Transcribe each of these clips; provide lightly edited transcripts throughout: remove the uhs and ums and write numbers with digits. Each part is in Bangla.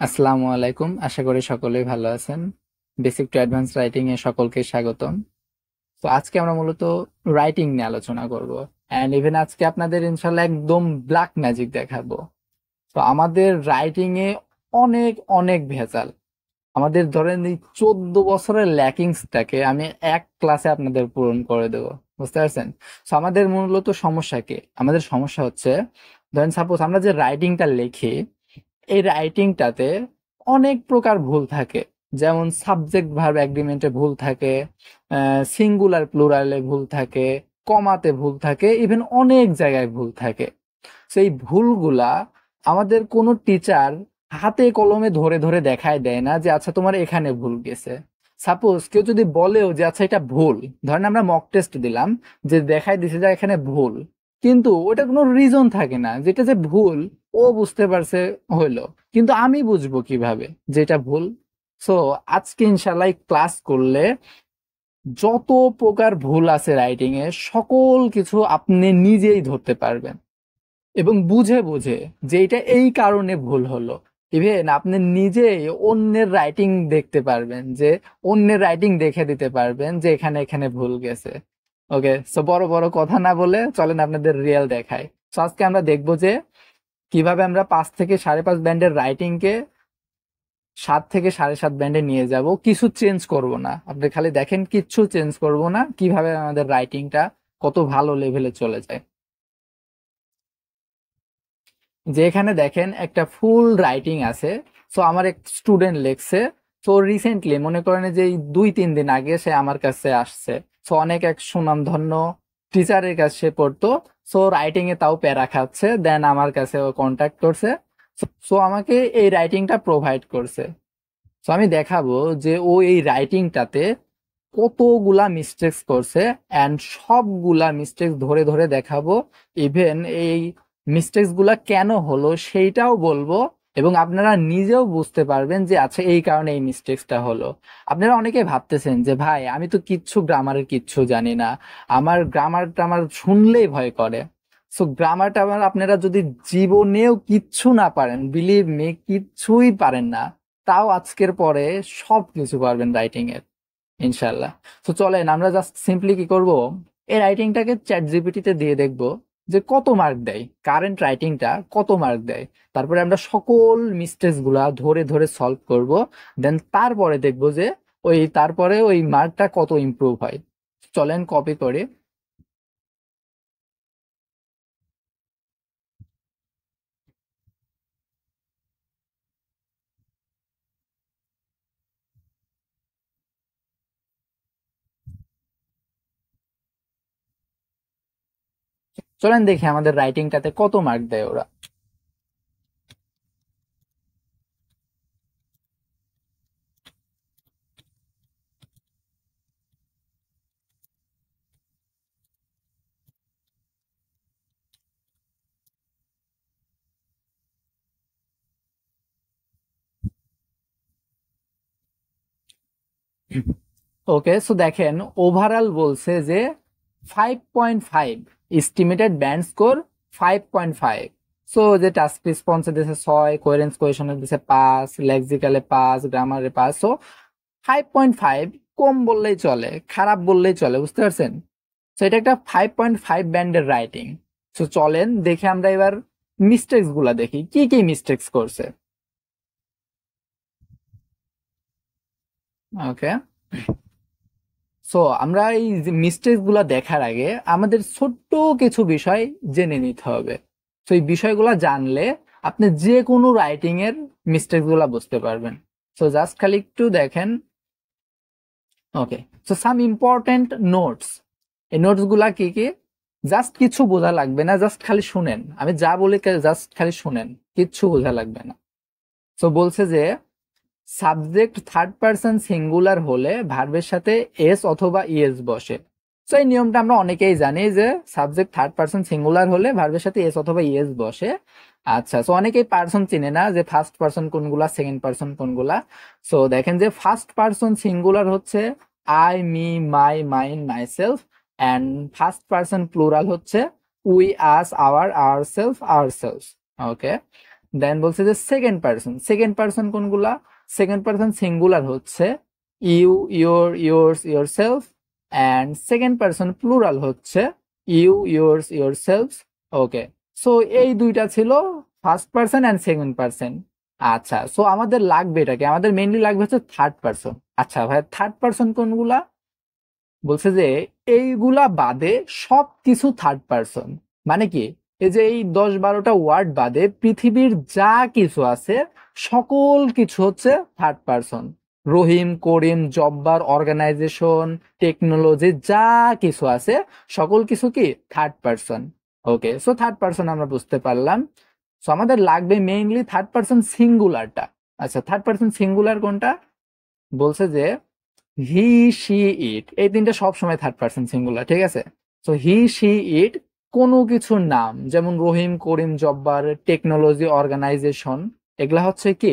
আসসালামু আলাইকুম, আশা করি সকলেই ভালো আছেন। বেসিক টু অ্যাডভান্স রাইটিং এ সকলকে স্বাগতম। তো আজকে আমরা মূলত রাইটিং নিয়ে আলোচনা করব, এন্ড ইভেন আজকে আপনাদের ইনশাল্লাহ একদম ব্ল্যাক ম্যাজিক দেখাবো। তো আমাদের রাইটিং এ অনেক অনেক ভেজাল। আমাদের ধরেন এই 14 বছরের ল্যাকিংসটাকে আমি এক ক্লাসে আপনাদের পূরণ করে দেবো, বুঝতে পারছেন? তো আমাদের মূলত সমস্যা কি? আমাদের সমস্যা হচ্ছে, ধরেন সাপোজ আমরা যে রাইটিংটা লিখি, এই রাইটিংটাতে অনেক প্রকার ভুল থাকে। যেমন সাবজেক্ট ভার্ব এগ্রিমেন্টে ভুল থাকে, সিঙ্গুলার প্লুরালে ভুল থাকে, কমাতে ভুল থাকে, ইভেন অনেক জায়গায় ভুল থাকে। সেই ভুলগুলা আমাদের কোনো টিচার হাতে কলমে ধরে ধরে দেখায় দেয় না যে আচ্ছা তোমার এখানে ভুল গেছে। সাপোজ কেউ যদি বলেও যে আচ্ছা এটা ভুল, ধরেন আমরা মক টেস্ট দিলাম, যে দেখাই দিছে যে এখানে ভুল, কিন্তু ওটা কোনো রিজন থাকে না যেটা যে ভুল। ও বুঝতে পারছে, হইলো, কিন্তু আমি বুঝবো কিভাবে যে এটা ভুল? সো আজকে ইনশাল্লাহ ক্লাস করলে যত প্রকার ভুল আছে রাইটিং এ সকল কিছু আপনি নিজেই ধরতে পারবেন এবং বুঝে বুঝে যে এটা এই কারণে ভুল হলো। ইভেন আপনি নিজেই অন্যের রাইটিং দেখতে পারবেন, যে অন্যের রাইটিং দেখে দিতে পারবেন যে এখানে এখানে ভুল গেছে। ওকে, সো বড় বড় কথা না বলে চলেন আপনাদের রিয়েল দেখাই। তো আজকে আমরা দেখবো যে কিভাবে আমরা 5 থেকে 5.5 ব্যান্ডের রাইটিং কে 7 থেকে 7.5 ব্যান্ডে নিয়ে যাব। কিছু চেঞ্জ করব না, আপনি খালি দেখেন, কিচ্ছু চেঞ্জ করব না, কিভাবে আমাদের রাইটিংটা কত ভালো লেভেলে চলে যায়। যে এখানে দেখেন একটা ফুল রাইটিং আছে। সো আমার এক স্টুডেন্ট লেখছে। সো রিসেন্টলি মনে করেন যে এই 2-3 দিন আগে সে আমার কাছে আসছে। সো অনেক এক সুনামধন্য টিচারের কাছে সে পড়তো। সো রাইটিং এ তাও প্যারা খাচ্ছে, দেন আমার কাছে ও কন্ট্যাক্ট করছে। সো আমাকে এই রাইটিংটা প্রোভাইড করছে। তো আমি দেখাবো যে ও এই রাইটিংটাতে কতগুলা মিস্টেক্স করছে, এন্ড সবগুলা মিস্টেক্স ধরে ধরে দেখাবো। ইভেন এই মিস্টেক্স গুলা কেন হলো সেইটাও বলবো, এবং আপনারা নিজেও বুঝতে পারবেন যে আচ্ছা এই কারণে এই মিস্টেক্সটা হলো। আপনারা অনেকে ভাবতেছেন যে ভাই আমি তো কিচ্ছু গ্রামারের কিচ্ছু জানি না, আমার গ্রামার টামার শুনলেই ভয় করে। সো গ্রামার টামার আপনারা যদি জীবনেও কিচ্ছু না পারেন, বিলিভ মি কিচ্ছুই পারেন না, তাও আজকের পরে সব কিছু পারবেন রাইটিং এর, ইনশাল্লাহ। তো চলেন আমরা জাস্ট সিম্পলি কি করব, এই রাইটিংটাকে চ্যাট জিপিটিতে দিয়ে দেখব যে কত মার্ক দেয়, কারেন্ট রাইটিংটা কত মার্ক দেয়। তারপরে আমরা সকল মিস্টেক্স গুলা ধরে ধরে সলভ করব। দেন তারপরে দেখব যে তারপরে ওই মার্কটা কত ইমপ্রুভ হয়। চলেন কপি করে। চলেন দেখি আমাদের রাইটিংটাতে কত মার্ক দেয় ওরা। ওকে, সো দেখেন ওভারঅল বলছে যে 5.5, এস্টিমেটেড ব্যান্ড স্কোর 5.5। সো যে টাস্ক রেসপন্সে দিছে 6, কোহেরেন্স কোহেশনে দিছে 5, লেক্সিক্যালে 5, গ্রামারে 5। সো 5.5 কম বললেই চলে, খারাপ বললেই চলে, বুঝতে পারছেন? সো এটা একটা 5.5 ব্যান্ডের রাইটিং। সো চলেন দেখে আমরা এবার মিস্টেক্স গুলা দেখি, কি কি মিস্টেক্স করছে। ওকে, সো আমরা এই মিস্টেক গুলা দেখার আগে আমাদের ছোট্ট কিছু বিষয় জেনে নিতে হবে। তো এই বিষয়গুলো জানলে আপনি যে কোনো রাইটিং এর মিস্টেক গুলা বুঝতে পারবেন। সো জাস্ট খালি একটু দেখেন। ওকে, সো সাম ইম্পর্টেন্ট নোটস। এই নোটস গুলা কি কি? জাস্ট কিছু বোঝা লাগবে না, জাস্ট খালি শুনেন, আমি যা বলি জাস্ট খালি শুনেন, কিচ্ছু বোঝা লাগবে না। সো বলছে যে সাবজেক্ট থার্ড পারসন সিঙ্গুলার হলে ভার্বের সাথে এস অথবা ইএস বসে। তো এই নিয়মটা আমরা অনেকেই জানি যে সাবজেক্ট থার্ড পারসন সিঙ্গুলার হলে ভার্বের সাথে এস অথবা ইএস বসে। আচ্ছা, সো অনেকেই পারসন চিনে না যে ফার্স্ট পারসন কোনগুলা, সেকেন্ড পারসন কোনগুলা। সো দেখেন যে ফার্স্ট পারসন সিঙ্গুলার হচ্ছে I, me, my, mine, myself, and first person plural হচ্ছে we, us, our, ourself, ourselves. Okay, then বলছে যে সেকেন্ড পার্সন কোনগুলা? সেকেন্ড পার্সন সিঙ্গুলার হচ্ছে you, your, yours, yourself, and second person plural হচ্ছে you, yours, yourselves. Okay, so এই দুইটা ছিল first person and second person. আচ্ছা, সো আমাদের লাগবে এটাকে, আমাদের মেইনলি লাগবে হচ্ছে থার্ড পার্সন। আচ্ছা ভাই, থার্ড পার্সন কোনগুলা? বলছে যে এইগুলা বাদে সবকিছু থার্ড পার্সন। মানে কি? এই যে এই 10-12টা ওয়ার্ড বাদে পৃথিবীর যা কিছু আছে সকল কিছু হচ্ছে থার্ড পার্সন। রহিম, করিম, জব্বার, অর্গানাইজেশন, টেকনোলজি, যা কিছু আছে সকল কিছু কি থার্ড পার্সন। ওকে, সো থার্ড পার্সন আমরা বুঝতে পারলাম। সো আমাদের লাগবে মেইনলি থার্ড পার্সন সিঙ্গুলারটা। আচ্ছা, থার্ড পার্সন সিঙ্গুলার কোনটা? বলছে যে হি, শি, ইট, এই তিনটা সবসময় থার্ড পার্সন সিঙ্গুলার, ঠিক আছে? তো হি, শি, ইট কোনো কিছুর নাম, যেমন রহিম, করিম, জব্বার, টেকনোলজি, অর্গানাইজেশন, এগুলা হচ্ছে কি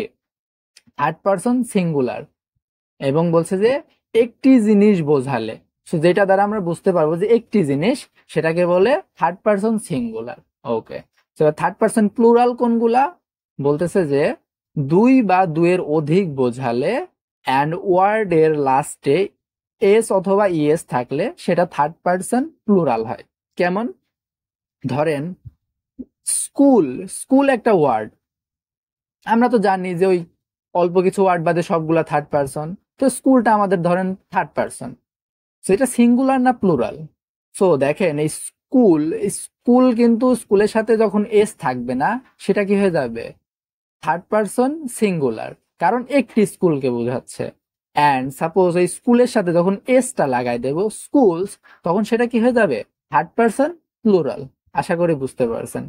থার্ড পার্সন সিঙ্গুলার। এবং বলছে যে একটি জিনিস বোঝালে, তো যেটা দ্বারা আমরা বুঝতে পারবো যে একটি জিনিস, সেটাকে বলে থার্ড পার্সন সিঙ্গুলার। ওকে, তো থার্ড পার্সন প্লুরাল কোনগুলা? বলতেছে যে দুই বা দুইয়ের অধিক বোঝালে অ্যান্ড ওয়ার্ড এর লাস্টে এস অথবা ইএস থাকলে সেটা থার্ড পার্সন প্লুরাল হয়। কেমন? ধরেন স্কুল, স্কুল একটা ওয়ার্ড, আমরা তো জানি যে ওই অল্প কিছু ওয়ার্ড বাদে সবগুলা থার্ড পার্সন। তো স্কুলটা আমাদের ধরেন থার্ড পার্সন, সো এটা সিঙ্গুলার না প্লুরাল? সো দেখেন এই স্কুল, স্কুল কিন্তু স্কুলের সাথে যখন এস থাকবে না, সেটা কি হয়ে যাবে থার্ড পার্সন সিঙ্গুলার, কারণ একটি স্কুলকে বোঝাচ্ছে। অ্যান্ড সাপোজ এই স্কুলের সাথে যখন এসটা লাগাই দেব স্কুলস, তখন সেটা কি হয়ে যাবে থার্ড পার্সন প্লুরাল। আশা করি বুঝতে পারছেন।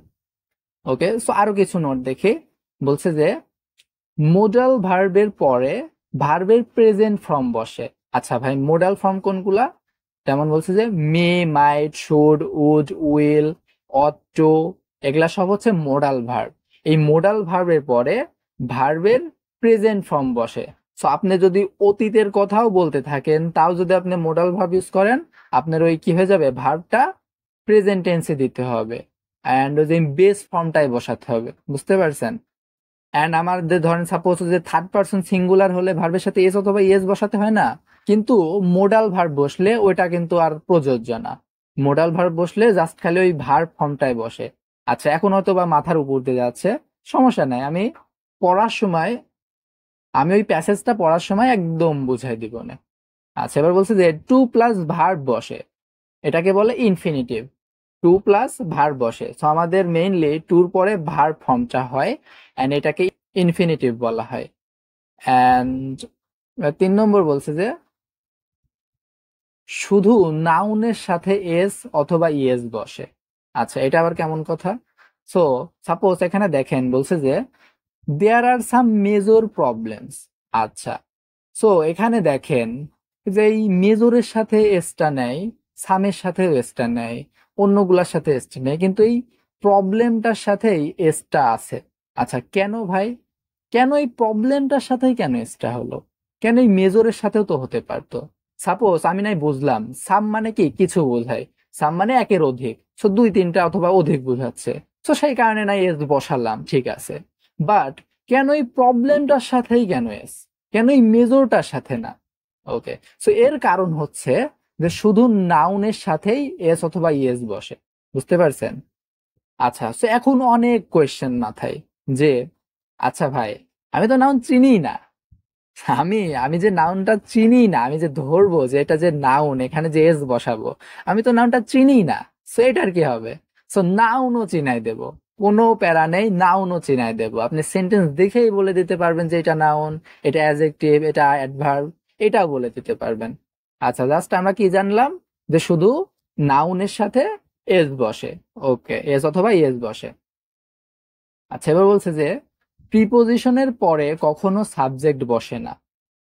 ওকে, সো আরো কিছু নোট দেখি। বলছে যে মোডাল ভার্বের পরে ভার্বের প্রেজেন্ট ফর্ম বসে। আচ্ছা ভাই, মোডাল ফর্ম কোনগুলা? যেমন বলছে যে may, might, should, would, will, ought to, এগুলা সব হচ্ছে মোডাল ভার্ব। এই মোডাল ভার্বের পরে ভার্বের প্রেজেন্ট ফর্ম বসে। সো আপনি যদি অতীতের কথাও বলতে থাকেন, তাও যদি আপনি মোডাল ভার্ব ইউজ করেন, আপনার ওই কি হয়ে যাবে ভার্বটা প্রেজেন্ট টেন্সে দিতে হবে, অ্যান্ড ওই যে বেস ফর্মটাই বসাতে হবে। বুঝতে পারছেন? অ্যান্ড আমাদের ধরেন সাপোজ যে থার্ড পার্সন সিঙ্গুলার হলে ভার্বের সাথে এস অথবা ইএস বসাতে হয় না, কিন্তু মোডাল ভার্ব বসলে ওইটা কিন্তু আর প্রযোজ্য না। মোডাল ভার্ব বসলে জাস্ট খালি ওই ভার্ব ফর্মটাই বসে। আচ্ছা, এখন হয়তো বা মাথার উপর দিয়ে যাচ্ছে, সমস্যা নাই, আমি পড়ার সময়, আমি ওই প্যাসেজটা পড়ার সময় একদম বুঝাই দিব না। আচ্ছা, এবার বলছে যে টু প্লাস ভার্ব বসে, এটাকে বলে ইনফিনিটিভ। টু প্লাস ভার্ব বসে, তো আমাদের মেইনলি টুর পরে ভার্ব ফর্মটা হয়, এন্ড এটাকে ইনফিনিটিভ বলা হয়। অ্যান্ড 3 নম্বর বলছে যে শুধু নাউনের সাথে এস অথবা ইএস বসে। আচ্ছা, এটা আবার কেমন কথা? সো সাপোজ এখানে দেখেন বলছে যে দেয়ার আর সাম মেজর প্রবলেমস। আচ্ছা, সো এখানে দেখেন যে এই মেজরের সাথে এসটা নেয়, সামের সাথে এসটা নেয়, অন্যগুলার সাথে এসটা নেয়, কিন্তু এই প্রবলেমটার সাথেই এসটা আছে। আচ্ছা, কেন ভাই? কেন এই প্রবলেমটার সাথেই কেন এসটা হলো? কেন এই মেজরের সাথেও তো হতে পারতো? সাপোজ আমি নাই বুঝলাম সাম মানে কি কিছু বোঝায়, সাম মানে একের অধিক, সো দুই তিনটা অথবা অধিক বোঝাচ্ছে, তো সেই কারণে নাই এস বসালাম, ঠিক আছে। বাট কেন এই প্রবলেমটার সাথেই কেন এস, কেন এই মেজরটার সাথে না? ওকে, সো এর কারণ হচ্ছে যে শুধু নাউনের সাথেই এস অথবা ইএস বসে। বুঝতে পারছেন? আচ্ছা, সো এখন অনেক কোয়েশ্চেন মাথায় যে আচ্ছা ভাই, আমি তো নাউন চিনি না, আমি আমি যে নাউনটা চিনি না, আমি যে ধরবো যে এটা যে নাউন, এখানে যে এস বসাবো, আমি তো নাউনটা চিনি না, সো এটার কি হবে? সো নাউনও চিনাই দেব, কোনো প্যারা নেই, নাউনও চিনাই দেব। আপনি সেন্টেন্স দেখেই বলে দিতে পারবেন যে এটা নাউন, এটা অ্যাডজেক্টিভ, এটা অ্যাডভার্ব, এটাও বলে দিতে পারবেন। আচ্ছা, জাস্ট আমরা কি জানলাম যে শুধু নাউনের সাথে এস বসে। ওকে, এস অথবা ইএস বসে। আচ্ছা, এবার বলছে যে প্রিপোজিশনের পরে কখনো সাবজেক্ট বসে না।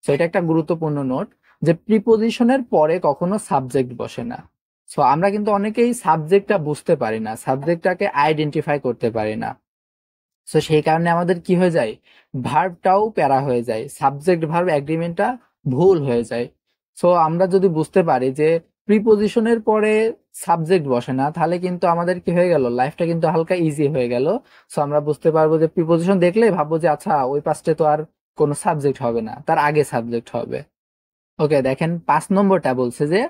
তো এটা একটা গুরুত্বপূর্ণ নোট, যে প্রিপোজিশনের পরে কখনো সাবজেক্ট বসে না। সো আমরা কিন্তু অনেকেই সাবজেক্টটা বুঝতে পারি না, সাবজেক্টটাকে আইডেন্টিফাই করতে পারি না। সো সেই কারণে আমাদের কি হয়ে যায়, ভার্বটাও প্যারা হয়ে যায়, সাবজেক্ট ভার্ব এগ্রিমেন্টটা ভুল হয়ে যায়। সো আমরা যদি বুঝতে পারি যে প্রিপোজিশনের পরে সাবজেক্ট বসে না, তাহলে কিন্তু আমাদের কি হয়ে গেল, লাইফটা কিন্তু হালকা ইজি হয়ে গেল। সো আমরা বুঝতে পারবো যে প্রিপোজিশন দেখলে ভাববো যে আচ্ছা ওই পাশে তো আর কোনো সাবজেক্ট হবে না, তার আগে সাবজেক্ট হবে। ওকে, দেখেন 5 নম্বরটা বলছে যে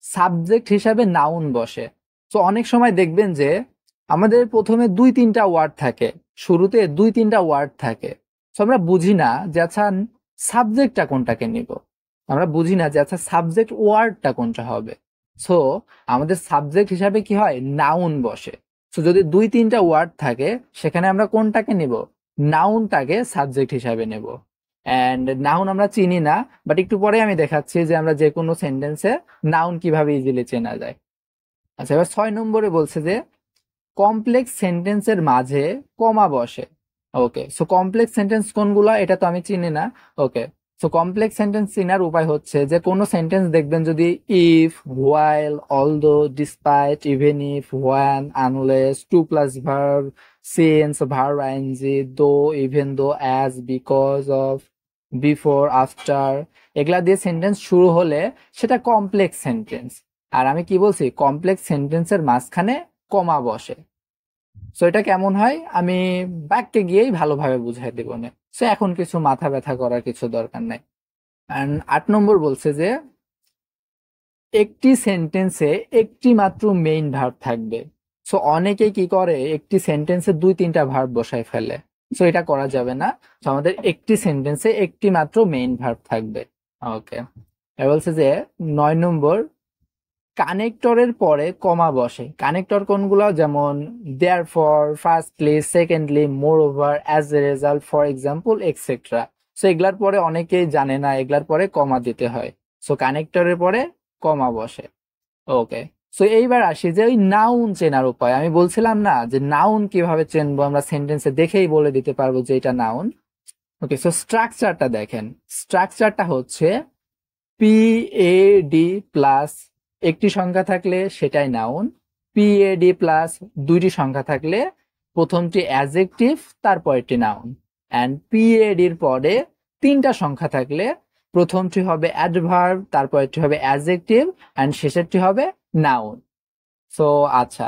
সাবজেক্ট হিসাবে নাউন বসে। তো অনেক সময় দেখবেন যে আমাদের প্রথমে 2-3টা ওয়ার্ড থাকে, শুরুতে 2-3টা ওয়ার্ড থাকে। তো আমরা বুঝি না যে আচ্ছা সাবজেক্টটা কোনটাকে নিব, আমরা বুঝি না যে আচ্ছা সাবজেক্ট ওয়ার্ডটা কোনটা হবে। সো আমাদের সাবজেক্ট হিসাবে কি হয়, নাউন বসে। তো যদি 2-3টা ওয়ার্ড থাকে, সেখানে আমরা কোনটাকে নিব, নাউনটাকে সাবজেক্ট হিসাবে নেব। অ্যান্ড নাউন আমরা চিনি না, বাট একটু পরে আমি দেখাচ্ছি যে আমরা যে কোনো সেন্টেন্সে নাউন কিভাবে ইজিলি চেনা যায়। আচ্ছা, এবার 6 নম্বরে বলছে যে কমপ্লেক্স সেন্টেন্সের মাঝে কমা বসে। ওকে, সো কমপ্লেক্স সেন্টেন্স কোনগুলা এটা তো আমি চিনি না। ওকে, সো কমপ্লেক্স সেন্টেন্স চেনার উপায় হচ্ছে যে কোনো সেন্টেন্স দেখবেন যদি if, while, although, despite, even if, when, unless, to plus verb, since, verb ING, though, even though, as, because of, before, after, এগুলা দিয়ে সেন্টেন্স শুরু হলে সেটা কমপ্লেক্স সেন্টেন্স। আর আমি কি বলছি, কমপ্লেক্স সেন্টেন্সের মাঝখানে কমা বসে। সো এটা কেমন হয় আমি বাক্যে গিয়েই ভালোভাবে বুঝাই দেব না। সো এখন কিছু মাথা ব্যথা করার কিছু দরকার নাই। এন্ড 8 নম্বর বলছে যে একটি সেন্টেন্সে একটি মাত্র মেইন ভার্ব থাকবে। সো অনেকেই কি করে, একটি সেন্টেন্সে 2-3টা ভার্ব বসায় ফেলে। সো এটা করা যাবে না। সো আমাদের একটি সেন্টেন্সে একটি মাত্র মেইন ভার্ব থাকবে। ওকে, এবার বলছে যে 9 নম্বর, কানেক্টরের পরে কমা বসে। কানেক্টর কোনগুলো, যেমন therefore, firstly, secondly, moreover, as a result, for example, etcetera. So এগুলার পরে অনেকেই জানে না এগুলার পরে কমা দিতে হয়। সো কানেক্টরের পরে কমা বসে। ওকে, সো এইবার আসি যে ওই নাউন চেনার উপায়। আমি বলছিলাম না যে নাউন কিভাবে চিনবো, আমরা সেন্টেন্সে দেখেই বলে দিতে পারবো যে এটা নাউন। ওকে, সো স্ট্রাকচারটা দেখেন। স্ট্রাকচারটা হচ্ছে পিএডি প্লাস একটি সংখ্যা থাকলে সেটাই নাউন, পিএডি প্লাস দুইটি সংখ্যা থাকলে প্রথমটি অ্যাডজেক্টিভ, তারপরটি নাউন, অ্যান্ড পিএডির পরে 3টা সংখ্যা থাকলে প্রথমটি হবে অ্যাডভার্ব, তারপরটি হবে অ্যাডজেক্টিভ, অ্যান্ড শেষেরটি হবে নাউন। সো আচ্ছা,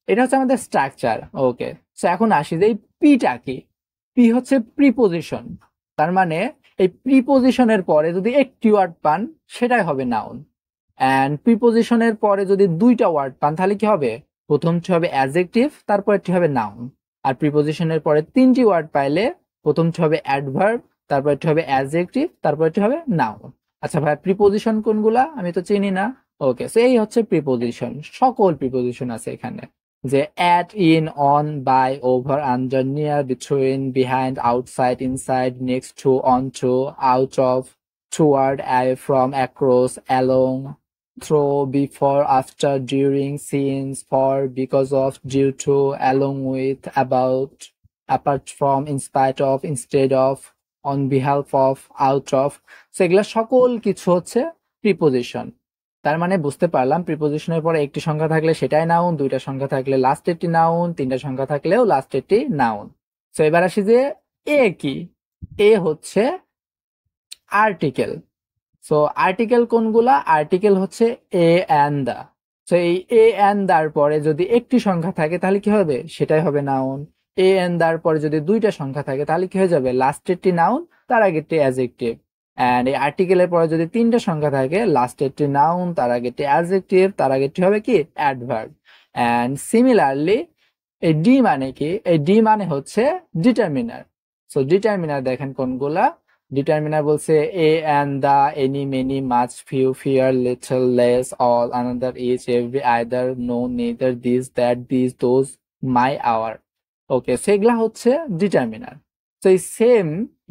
এটা হচ্ছে আমাদের স্ট্রাকচার। ওকে, সো এখন আসি যে এই পিটা কি। পি হচ্ছে প্রিপোজিশন। তার মানে এই প্রিপোজিশনের পরে যদি একটি ওয়ার্ড পান সেটাই হবে নাউন। অ্যান্ড প্রিপোজিশনের পরে যদি 2টা ওয়ার্ড পান তাহলে কি হবে, প্রথমটি হবে অ্যাডজেক্টিভ, তারপরটি হবে নাউন। আর প্রিপোজিশনের পরে 3টি ওয়ার্ড পাইলে প্রথমটি হবে অ্যাডভার্ব, তারপরটি হবে অ্যাডজেক্টিভ, তারপরটি হবে নাউন। আচ্ছা ভাই, প্রিপোজিশন কোনগুলা আমি তো চিনি না। ওকে, সো এই হচ্ছে প্রিপোজিশন। সকল প্রিপোজিশন আছে এখানে, যে at, in, on, by, over, under, near, between, behind, outside, inside, next to, on to, out of, toward, from, across, along, through, before, after, during, since, for, because of, due to, along with, about, apart from, in spite of, instead of, on behalf of, out of। সেগুলা সকল কিছু হচ্ছে প্রিপোজিশন। তার মানে বুঝতে পারলাম প্রিপোজিশনের পরে একটি সংখ্যা থাকলে সেটাই নাউন, 2টা সংখ্যা থাকলে লাস্টেরটি নাউন, 3টা সংখ্যা থাকলেও লাস্টেরটি নাউন। তো এবার আসি যে এ কি। এ হচ্ছে আর্টিকেল। সো আর্টিকেল কোনগুলা, আর্টিকেল হচ্ছে এ অ্যান্ড দা। সো এই এ অ্যান্ড দার পরে যদি একটি সংখ্যা থাকে তাহলে কি হবে, সেটাই হবে নাউন। এ অ্যান্ড দার পরে যদি 2টা সংখ্যা থাকে তাহলে কি হয়ে যাবে, লাস্টেরটি নাউন, তার আগেরটি অ্যাডজেক্টিভ। অ্যান্ড এই আর্টিকেলের পরে যদি 3টা সংখ্যা থাকে, লাস্টেরটি নাউন, তার আগেরটি অ্যাডজেক্টিভ, তার আগেরটি হবে কি অ্যাডভার্ব। অ্যান্ড সিমিলারলি এই ডি মানে কি, এই ডি মানে হচ্ছে ডিটারমিনার। সো ডিটারমিনার দেখেন কোনগুলা। ডিটারমিনার বলছে a and the, any, many, much, few, fewer, little, less, all, another, each, every, either, no, neither, this, that, this, those, my, our. Okay, সেগুলা হচ্ছে ডিটারমিনার। তো এই সেম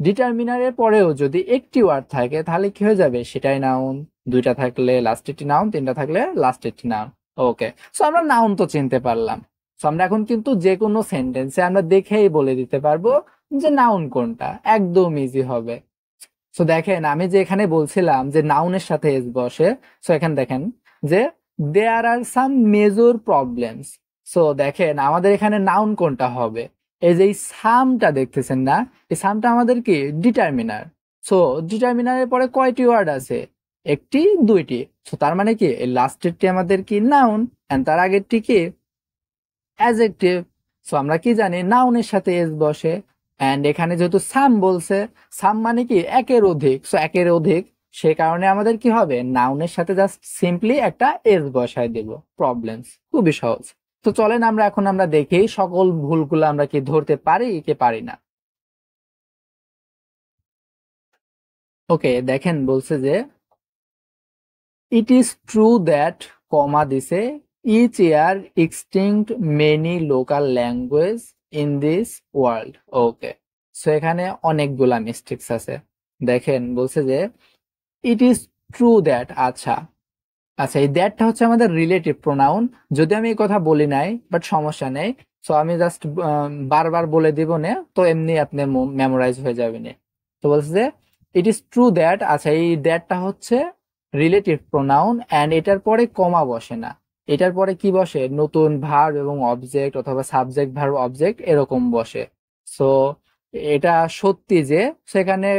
ডিটারমিনারের পরেও যদি একটি ওয়ার্ড থাকে তাহলে কি হয়ে যাবে, সেটাই নাউন। 2টা থাকলে লাস্টেরটি নাউন, 3টা থাকলে লাস্টেরটি নাউন। ওকে, সো আমরা নাউন তো চিনতে পারলাম। সো আমরা এখন কিন্তু যে কোনো সেন্টেন্সে আমরা দেখেই বলে দিতে পারবো যে নাউন কোনটা, একদম ইজি হবে। সো দেখেন আমি যে এখানে বলছিলাম যে নাউনের সাথে এস বসে, সো এখানে দেখেন যে দেয়ার আর সাম মেজর প্রবলেমস। সো দেখেন আমাদের এখানে নাউন কোনটা হবে, এই যে সামটা দেখতেছেন না, এই সামটা আমাদের কি ডিটারমিনার। সো ডিটারমিনারের পরে কয়টি ওয়ার্ড আছে, একটি, দুইটি। তো তার মানে কি এই লাস্টেরটি আমাদের কি নাউন, এন্ড তার আগেরটি কি অ্যাডজেক্টিভ। সো আমরা কি জানি নাউনের সাথে এস বসে, এন্ড এখানে যেহেতু সাম বলছে, সাম মানে কি একের অধিক, সো একের অধিক, সে কারণে আমাদের কি হবে নাউনের সাথে জাস্ট সিম্পলি একটা এস বসায় দেব। প্রবলেমস খুবই সহজ। তো চলেন আমরা দেখি সকল ভুলগুলো আমরা কি ধরতে পারি কি পারি না। ওকে, দেখেন বলছে যে it is true that, comma দিছে, each year extinct many local language in this world. Okay, so এখানে অনেকগুলা মিস্টেক্স আছে। দেখেন বলছে যে ইট ইজ ট্রু দ্যাট। আচ্ছা আচ্ছা, এই দ্যাটটা হচ্ছে আমাদের রিলেটিভ প্রোনাউন। যদি আমি এই কথা বলি নাই, বাট সমস্যা নেই। সো আমি জাস্ট বারবার বলে দিব না, তো এমনি আপনি মেমোরাইজ হয়ে যাবে না। তো বলছে যে ইট ইজ ট্রু দ্যাট। আচ্ছা, এই দ্যাটটা হচ্ছে রিলেটিভ প্রোনাউন, এন্ড এটার পরে কমা বসে না। এটার পরে কি বসে, নতুন ভার্ব এবং অবজেক্ট অথবা সাবজেক্ট ভার্ব অবজেক্ট এরকম বসে। সো এটা সত্যি যে সেখানে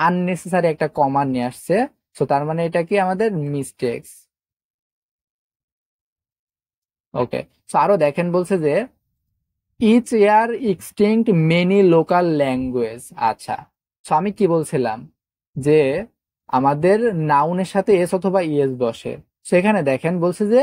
আননেসেসারি একটা কমা নিয়ে আসছে। সো তার মানে এটা কি আমাদের মিস্টেক্স। ওকে, সো আরো দেখেন বলছে যে each year extinct many local language. আচ্ছা, সো আমি কি বলছিলাম যে আমাদের নাউনের সাথে এস অথবা ইএস বসে। সেখানে দেখেন বলছে যে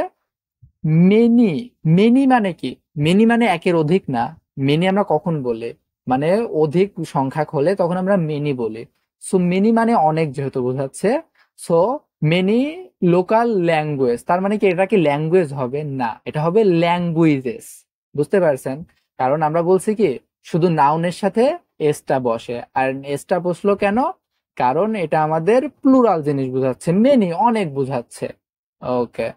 মেনি। মেনি মানে কি, মেনি মানে একের অধিক না। মেনি আমরা কখন বলি, মানে অধিক সংখ্যক হলে তখন আমরা মেনি বলি। সো মেনি মানে অনেক যেহেতু বোঝাচ্ছে, সো মেনি লোকাল ল্যাঙ্গুয়েজ, তার মানে কি এটা কি ল্যাঙ্গুয়েজ হবে না, এটা হবে ল্যাঙ্গুয়েজেস। বুঝতে পারছেন? কারণ আমরা বলছি কি শুধু নাউনের সাথে এসটা বসে, আর এসটা বসলো কেন, কারণ এটা আমাদের প্লুরাল জিনিস বোঝাচ্ছে, মেনি অনেক বোঝাচ্ছে। ওকে,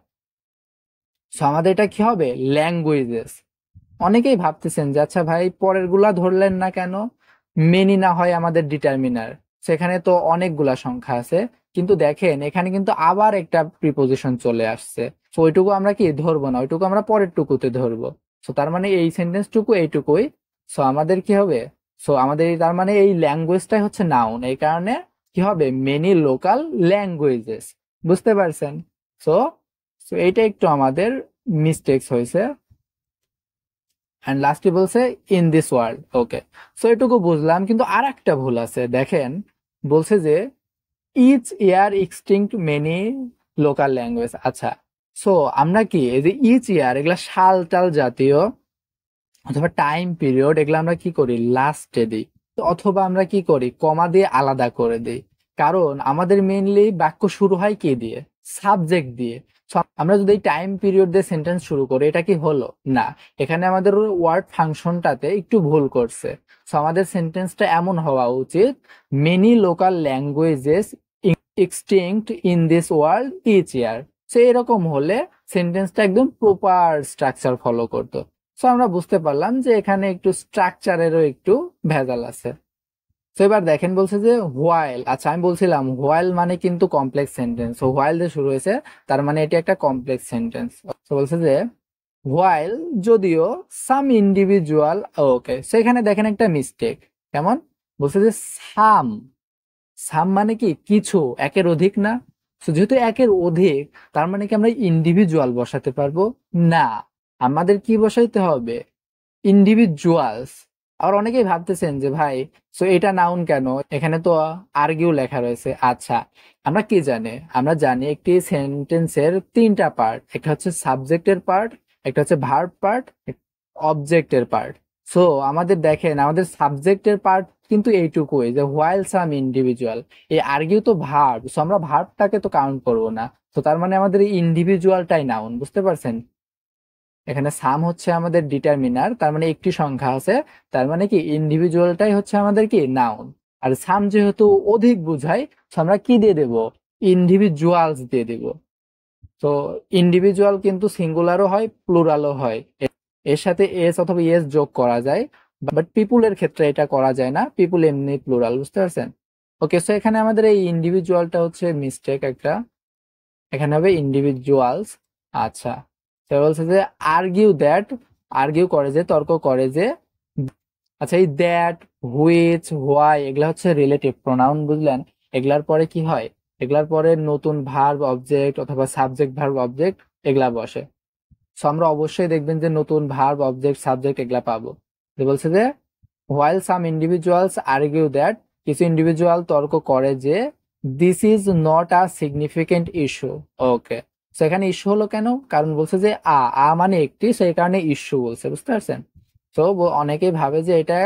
সো আমাদের এটা কি হবে ল্যাঙ্গুয়েজেস। অনেকেই ভাবতেছেন যে আচ্ছা ভাই পরের গুলা ধরলেন না কেন, মেনি না হয় আমাদের ডিটারমিনার, সেখানে তো অনেকগুলা সংখ্যা আছে। কিন্তু দেখেন এখানে কিন্তু আবার একটা প্রিপোজিশন চলে আসছে। তো ওইটুকু আমরা কি ধরবো না, ওইটুকু আমরা পরের টুকুতে ধরবো। সো তার মানে এই সেন্টেন্স টুকু এইটুকুই। সো আমাদের কি হবে, সো আমাদের তার মানে এই ল্যাঙ্গুয়েজটাই হচ্ছে নাউন, এই কারণে কি হবে মেনি লোকাল ল্যাঙ্গুয়েজেস। বুঝতে পারছেন? সো সো এইটা একটু আমাদের মিস্টেক্স হয়েছে। অ্যান্ড লাস্টে বলছে in this world. Okay, so এটুকু বুঝলাম, কিন্তু আর একটা ভুল আছে। দেখেন বলছে যে each year extinct many local language. আচ্ছা, সো আমরা কি এই যে ইচ ইয়ার এগুলা সাল টাল জাতীয় অথবা টাইম পিরিয়ড এগুলো আমরা কি করি লাস্টে দিই, তো অথবা আমরা কি করি কমা দিয়ে আলাদা করে দিই। কারণ আমাদের মেইনলি বাক্য শুরু হয় কি দিয়ে, সাবজেক্ট দিয়ে। So, আমরা যদি এই টাইম পিরিয়ড দিয়ে সেন্টেন্স শুরু করি, এটা কি হলো না, এখানে আমাদের ওয়ার্ড ফাংশনটাতে একটু ভুল করছে। সো আমাদের সেন্টেন্সটা এমন হওয়া উচিত, many local languages extinct in this world each year. So এরকম হলে সেন্টেন্সটা একদম প্রপার স্ট্রাকচার ফলো করতো। সো আমরা বুঝতে পারলাম যে এখানে একটু স্ট্রাকচারেরও একটু ভেজাল আছে। তো এবার দেখেন বলছে যে হোয়াইল। আচ্ছা, আমি বলছিলাম হোয়াইল মানে কিন্তু কমপ্লেক্স সেন্টেন্স, তো হোয়াইল দিয়ে শুরু হয়েছে, তার মানে এটি একটা কমপ্লেক্স সেন্টেন্স। তো বলছে যে হোয়াইল যদিও সাম ইন্ডিভিজুয়াল। ওকে, সেখানে দেখেন একটা মিস্টেক। কেমন, বলছে যে সাম। সাম মানে কি কিছু, একের অধিক না। তো যেহেতু একের অধিক, তার মানে কি আমরা ইন্ডিভিজুয়াল বসাতে পারবো না, আমাদের কি বসাইতে হবে ইন্ডিভিজুয়ালস। আর অনেকেই ভাবতেছেন যে ভাই সো এটা নাউন কেন, এখানে তো আর্গিউ লেখা রয়েছে। আচ্ছা, আমরা কি জানি, আমরা জানি একটি সেন্টেন্সের তিনটা পার্ট, একটা হচ্ছে সাবজেক্টের পার্ট, একটা হচ্ছে ভার্ব পার্ট, অবজেক্টের পার্ট। সো আমাদের দেখেন আমাদের সাবজেক্টের পার্ট কিন্তু এইটুকুই যে হোয়াইল সাম ইন্ডিভিজুয়াল। এই আর্গিউ তো ভার্ব, সো আমরা ভার্বটাকে তো কাউন্ট করবো না। তো তার মানে আমাদের ইন্ডিভিজুয়ালটাই নাউন। বুঝতে পারছেন? এখানে সাম হচ্ছে আমাদের ডিটারমিনার, তার মানে একটি সংখ্যা আছে, তার মানে কি ইন্ডিভিজুয়ালটাই হচ্ছে আমাদের কি নাউন। আর সাম যেহেতু অধিক বুঝায়, তো আমরা কি দিয়ে দেব ইন্ডিভিজুয়ালস দিয়ে দেব। তো ইন্ডিভিজুয়াল কিন্তু সিঙ্গুলারও হয় প্লুরালও হয়, এর সাথে এস অথবা ইএস যোগ করা যায়, বাট পিপুলের ক্ষেত্রে এটা করা যায় না, পিপুল এমনি প্লুরাল। বুঝতে পারছেন? ওকে, সো এখানে আমাদের এই ইন্ডিভিজুয়ালটা হচ্ছে মিস্টেক একটা, এখানে হবে ইন্ডিভিজুয়ালস। আচ্ছা, সে বলছে যে আর্গিউ দ্যাট, আর্গিউ করে যে তর্ক করে যে। আচ্ছা, এই দ্যাট, হুইচ, হোয়াই এগুলা হচ্ছে রিলেটিভ প্রোনাউন, বুঝলেন? এগুলার পরে কি হয় এগুলার পরে নতুন ভার্ব অবজেক্ট অথবা সাবজেক্ট ভার্ব অবজেক্ট এগুলা বসে। সো আমরা অবশ্যই দেখবেন যে নতুন ভার্ব অবজেক্ট সাবজেক্ট এগুলা পাবো। তো বলছে যে while some individuals argue that, কিছু ইন্ডিভিজুয়াল তর্ক করে যে this is not a significant issue. Okay, so এখানে ইস্যু হলো কেন? কারণ বলছে যে আ মানে একটি, সেই কারণে ইস্যু বলছে, বুঝতে পারছেন? তো অনেকেই ভাবে যে এটা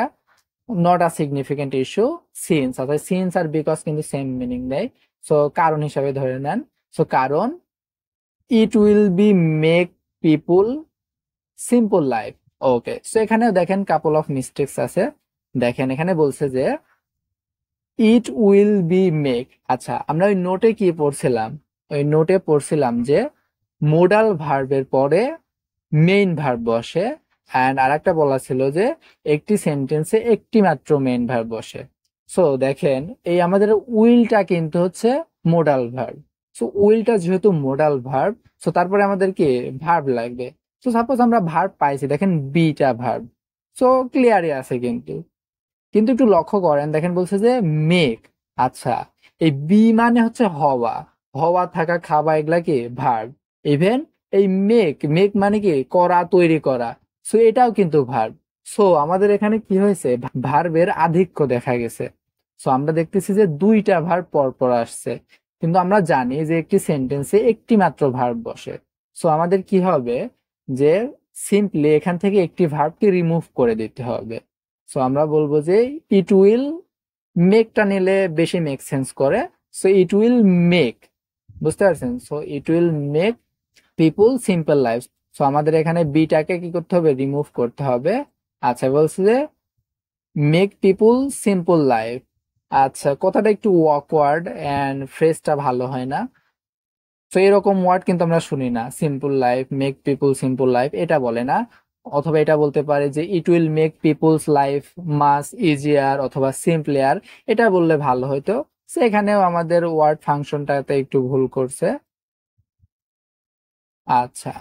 not a significant issue since, অর্থাৎ সিন্স আর বিকজ কিন্তু সেম মিনিং দেয়। সো কারণ হিসাবে ধরে নেন। সো কারণ it will be make people simple life. Okay, so এখানেও দেখেন কাপল অফ মিস্টেকস আছে। দেখেন এখানে বলছে যে ইট উইল বি মেক, আচ্ছা আমরা ওই নোটে কি পড়ছিলাম? ওই নোটে পড়ছিলাম যে মোডাল ভার্বের পরে মেইন ভার্ব বসে, অ্যান্ড আরেকটা বলা ছিল যে একটি সেন্টেন্সে একটি মাত্র মেইন ভার্ব বসে। সো দেখেন এই আমাদের উইলটা কিন্তু হচ্ছে মোডাল ভার্ব। সো উইলটা যেহেতু মোডাল ভার্ব, সো তারপরে আমাদের কি ভার্ব লাগবে। তো সাপোজ আমরা ভার্ব পাইছি, দেখেন বিটা ভার্ব, সো ক্লিয়ারই আছে। কিন্তু কিন্তু একটু লক্ষ্য করেন, দেখেন বলছে যে মেক। আচ্ছা, এই বি মানে হচ্ছে হওয়া, হওয়া থাকা খাওয়া এগুলা কি ভার্ব। ইভেন এই মেক, মেক মানে কি করা তৈরি করা, সো এটাও কিন্তু ভার্ব। সো আমাদের এখানে কি হয়েছে, ভার্বের আধিক্য দেখা গেছে। সো আমরা দেখতেছি যে দুইটা ভার্ব পর পর আসছে, কিন্তু আমরা জানি যে একটি সেন্টেন্সে একটি মাত্র ভার্ব বসে। সো আমাদের কি হবে যে সিম্পলি এখান থেকে একটি ভার্বকে রিমুভ করে দিতে হবে। সো আমরা বলবো যে ইট উইল মেকটা নিলে বেশি মেক সেন্স করে। সো ইট উইল মেক, বুঝতে পারছেন? So it will make people simple life. So আমাদের এখানে বিটাকে কি করতে হবে, রিমুভ করতে হবে। আচ্ছা, বলছে যে মেক পিপুল সিম্পল লাইফ। আচ্ছা, কথাটা একটু অকওয়ার্ড এন্ড ফ্রেজটা ভালো হয় না। তো এরকম ওয়ার্ড কিন্তু আমরা শুনি না, simple life, make people simple life এটা বলে না। অথবা এটা বলতে পারে যে it will make people's life much easier অথবা সিম্পলিয়ার, এটা বললে ভালো হইতো। সেখানেও আমাদের ওয়ার্ড ফাংশনটাতে একটু ভুল করছে। আচ্ছা,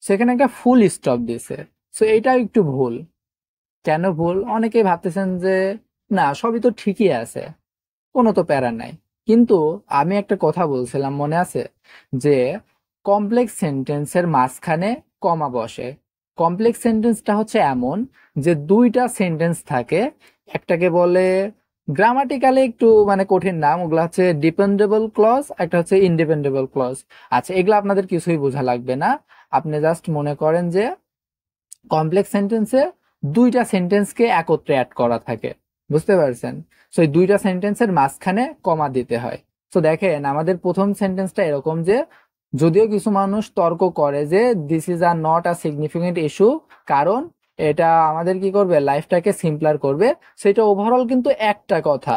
সেখানে একটা ফুল স্টপ দিছে, সো এটাও একটু ভুল। কেন ভুল? অনেকেই ভাবতেছেন যে না সবই তো ঠিকই আছে, কোনো তো প্যারা নাই। কিন্তু আমি একটা কথা বলছিলাম মনে আছে, যে কমপ্লেক্স সেন্টেন্সের মাঝখানে কমা বসে। কমপ্লেক্স সেন্টেন্সটা হচ্ছে এমন যে দুইটা সেন্টেন্স থাকে, একটাকে বলে গ্রামাটিক্যালি একটু মানে কঠিন নাম, ওগুলা হচ্ছে ডিপেন্ডেবল ক্লজ, একটা হচ্ছে ইনডিপেন্ডেবল ক্লজ। আচ্ছা, এগুলো আপনাদের কিছুই বোঝা লাগবে না। আপনি জাস্ট মনে করেন যে কমপ্লেক্স সেন্টেন্সে দুইটা সেন্টেন্সকে একত্রে অ্যাড করা থাকে, বুঝতে পারছেন? সো এই দুইটা সেন্টেন্সের মাঝখানে কমা দিতে হয়। তো দেখেন আমাদের প্রথম সেন্টেন্সটা এরকম যে যদিও কিছু মানুষ তর্ক করে যে this is are not a significant issue, কারণ এটা আমাদের কি করবে, লাইফটাকে সিম্পলার করবে। সেটা ওভারঅল কিন্তু একটা কথা।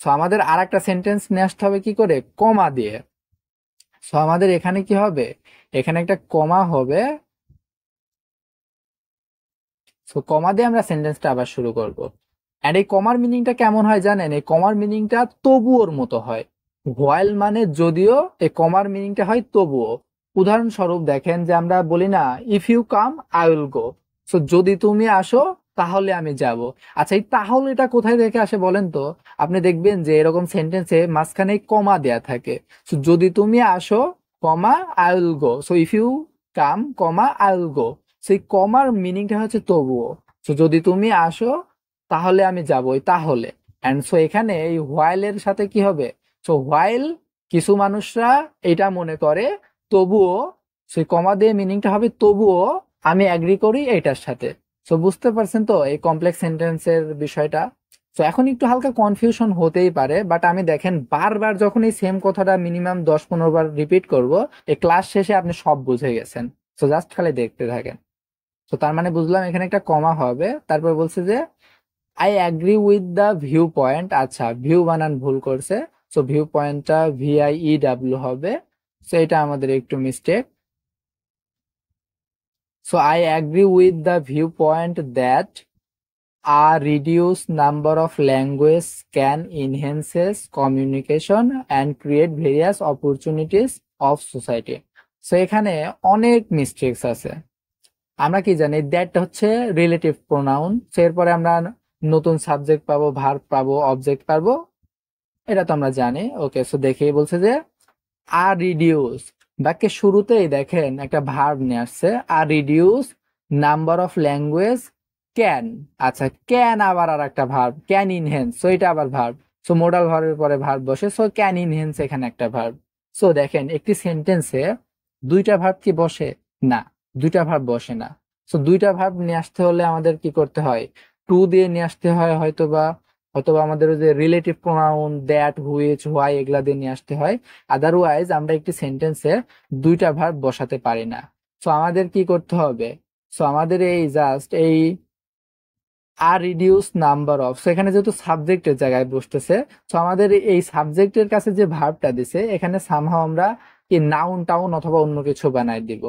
সো আমাদের আর একটা সেন্টেন্স নিয়ে আসতে হবে কি করে, কমা দিয়ে। সো আমাদের এখানে কি হবে, এখানে একটা কমা হবে। সো কমা দিয়ে আমরা সেন্টেন্সটা আবার শুরু করব। এন্ড এই কমার মিনিংটা কেমন হয় জানেন? এই কমার মিনিংটা তবুওর মতো হয়। হোয়াইল মানে যদিও, এই কমার মিনিংটা হয় তবুও। উদাহরণস্বরূপ দেখেন যে আমরা বলি না if you come I will go. So যদি তুমি আসো তাহলে আমি যাব। আচ্ছা, এই তাহলে এটা কোথায় থেকে আসে বলেন তো? আপনি দেখবেন যে এরকম সেন্টেন্সে মাঝখানে কমা দেয়া থাকে। সো যদি তুমি আসো comma I will go, so if you come comma I will go. সেই কমার মিনিংটা হচ্ছে তবুও। তো যদি তুমি আসো তাহলে আমি যাবই, তাহলে। এন্ড সো এখানে এই হোয়াইল এর সাথে কি হবে, সো হোয়াইল কিছু মানুষরা এটা মনে করে তবুও, সেই কমা দিয়ে মিনিংটা হবে তবুও আমি এগ্রি করি এটার সাথে। সো বুঝতে পারছেন তো এই কমপ্লেক্স সেন্টেন্সের বিষয়টা? তো এখন একটু হালকা কনফিউশন হতেই পারে, বাট আমি দেখেন বারবার যখন এই সেম কথাটা মিনিমাম 10-15 বার রিপিট করব, এই ক্লাস শেষে আপনি সব বুঝে গেছেন। তো জাস্ট খালি দেখতে থাকেন। তো তার মানে বুঝলাম এখানে একটা কমা হবে, তারপর বলছে যে I agree with the view point. আচ্ছা, ভিউ বানান ভুল করছে। সো ভিউ পয়েন্টটা VIEW হবে। সো এটা আমাদের একটু mistake. So I agree with the view point that a reduced number of language can enhances communication and create various opportunities of society. So এখানে অনেক মিস্টেকস আছে। আমরা কি জানি দ্যাট হচ্ছে রিলেটিভ প্রোনাউন, এরপরে আমরা নতুন সাবজেক্ট পাবো, ভার্ব পাবো, অবজেক্ট পাবো, এটা তো আমরা জানি। ওকে, সো দেখে বলছে যে আর রিডিউস, বাক্যের শুরুতেই দেখেন একটা ভার্ব নিয়ে আসছে, আর reduce number of language can. আচ্ছা, ক্যান আবার আর একটা ভার্ব, ক্যান ইনহেন্স, সো এটা আবার ভার্ব। সো মোডাল ভার্বের পরে ভার্ব বসে, সো ক্যান ইনহেন্স এখানে একটা ভার্ব। সো দেখেন একটি সেন্টেন্সে দুইটা ভার্ব কি বসে? না, দুইটা ভার্ব বসে না। সো দুইটা ভার্ব নিয়ে আসতে হলে আমাদের কি করতে হয়? টু দিয়ে নিয়ে আসতে হয়, হয়তোবা আমাদের ওই যে relative pronoun that, which, why এগুলা দিয়ে নিয়ে আসতে হয়। আদারওয়াইজ আমরা একটি সেন্টেন্সে দুইটা ভার্ব বসাতে পারি না। সো আমাদের কি করতে হবে? সো আমাদের এই জাস্ট এই আর রিডিউস নাম্বার অফ, সেখানে যেহেতু সাবজেক্টের জায়গায় বসতেছে, তো আমাদের এই সাবজেক্টের কাছে যে ভার্বটা দিছে এখানে সামহাও আমরা কি নাউন টাউন অথবা অন্য কিছু বানাই দিব।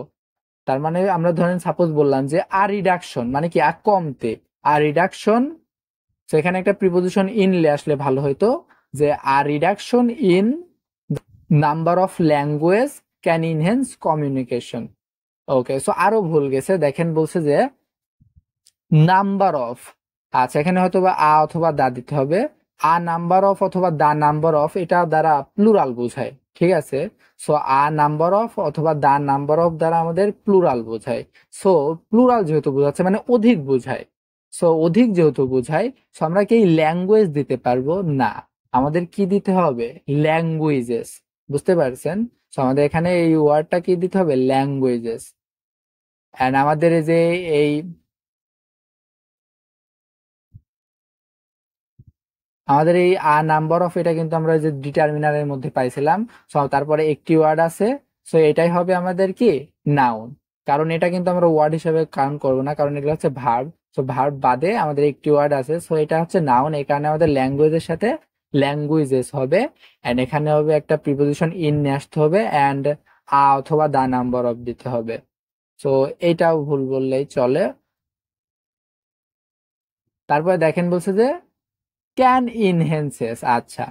তার মানে আমরা ধরেন সাপোজ বললাম যে আর রিডাকশন মানে কি আর কমতে, আর রিডাকশন, সেখানে একটা প্রিপোজিশন ইনলে আসলে ভালো হইতো, যে আর reduction in number of language can enhance communication. Okay, so আরো ভুল গেছে, দেখেন বলছে যে নাম্বার অফ। আচ্ছা, এখানে হয়তো বা আ অথবা দা দিতে হবে। আ নাম্বার অফ অথবা দা নাম্বার অফ এটা দ্বারা প্লুরাল বোঝায়, ঠিক আছে? সো আ নাম্বার অফ অথবা দা নাম্বার অফ দ্বারা আমাদের প্লুরাল বোঝায়। সো প্লুরাল যেহেতু বোঝাচ্ছে মানে অধিক বোঝায়, সো অধিক যেহেতু বোঝায়, সো আমরা কি ল্যাঙ্গুয়েজ দিতে পারবো না, আমাদের কি দিতে হবে? ল্যাঙ্গুয়েজেস। বুঝতে পারছেন? সো আমাদের এখানে এই ওয়ার্ডটা কি দিতে হবে? ল্যাঙ্গুয়েজেস। এন্ড আমাদের এই যে এই আমাদের এই আ নাম্বার অফ এটা কিন্তু আমরা যে ডিটারমিনারের মধ্যে পাইছিলাম। সো তারপরে একটি ওয়ার্ড আছে, সো এটাই হবে আমাদের কি নাউন। কারণ এটা কিন্তু আমরা ওয়ার্ড হিসেবে কাউন্ট করবো না, কারণ এগুলো হচ্ছে ভার্ব। সো ভার্ব বাদে আমাদের একটি ওয়ার্ড আছে, সো এটা হচ্ছে নাউন। এই কারণে আমাদের ল্যাঙ্গুয়েজের সাথে ল্যাঙ্গুয়েজেস হবে। এন্ড এখানে হবে একটা প্রিপোজিশন ইন নিয়ে আসতে হবে, এন্ড আ অথবা দা নাম্বার অফ দিতে হবে। সো এইটাও ভুল বললেই চলে। তারপরে দেখেন বলছে যে ক্যান ইনহেন্সেস। আচ্ছা,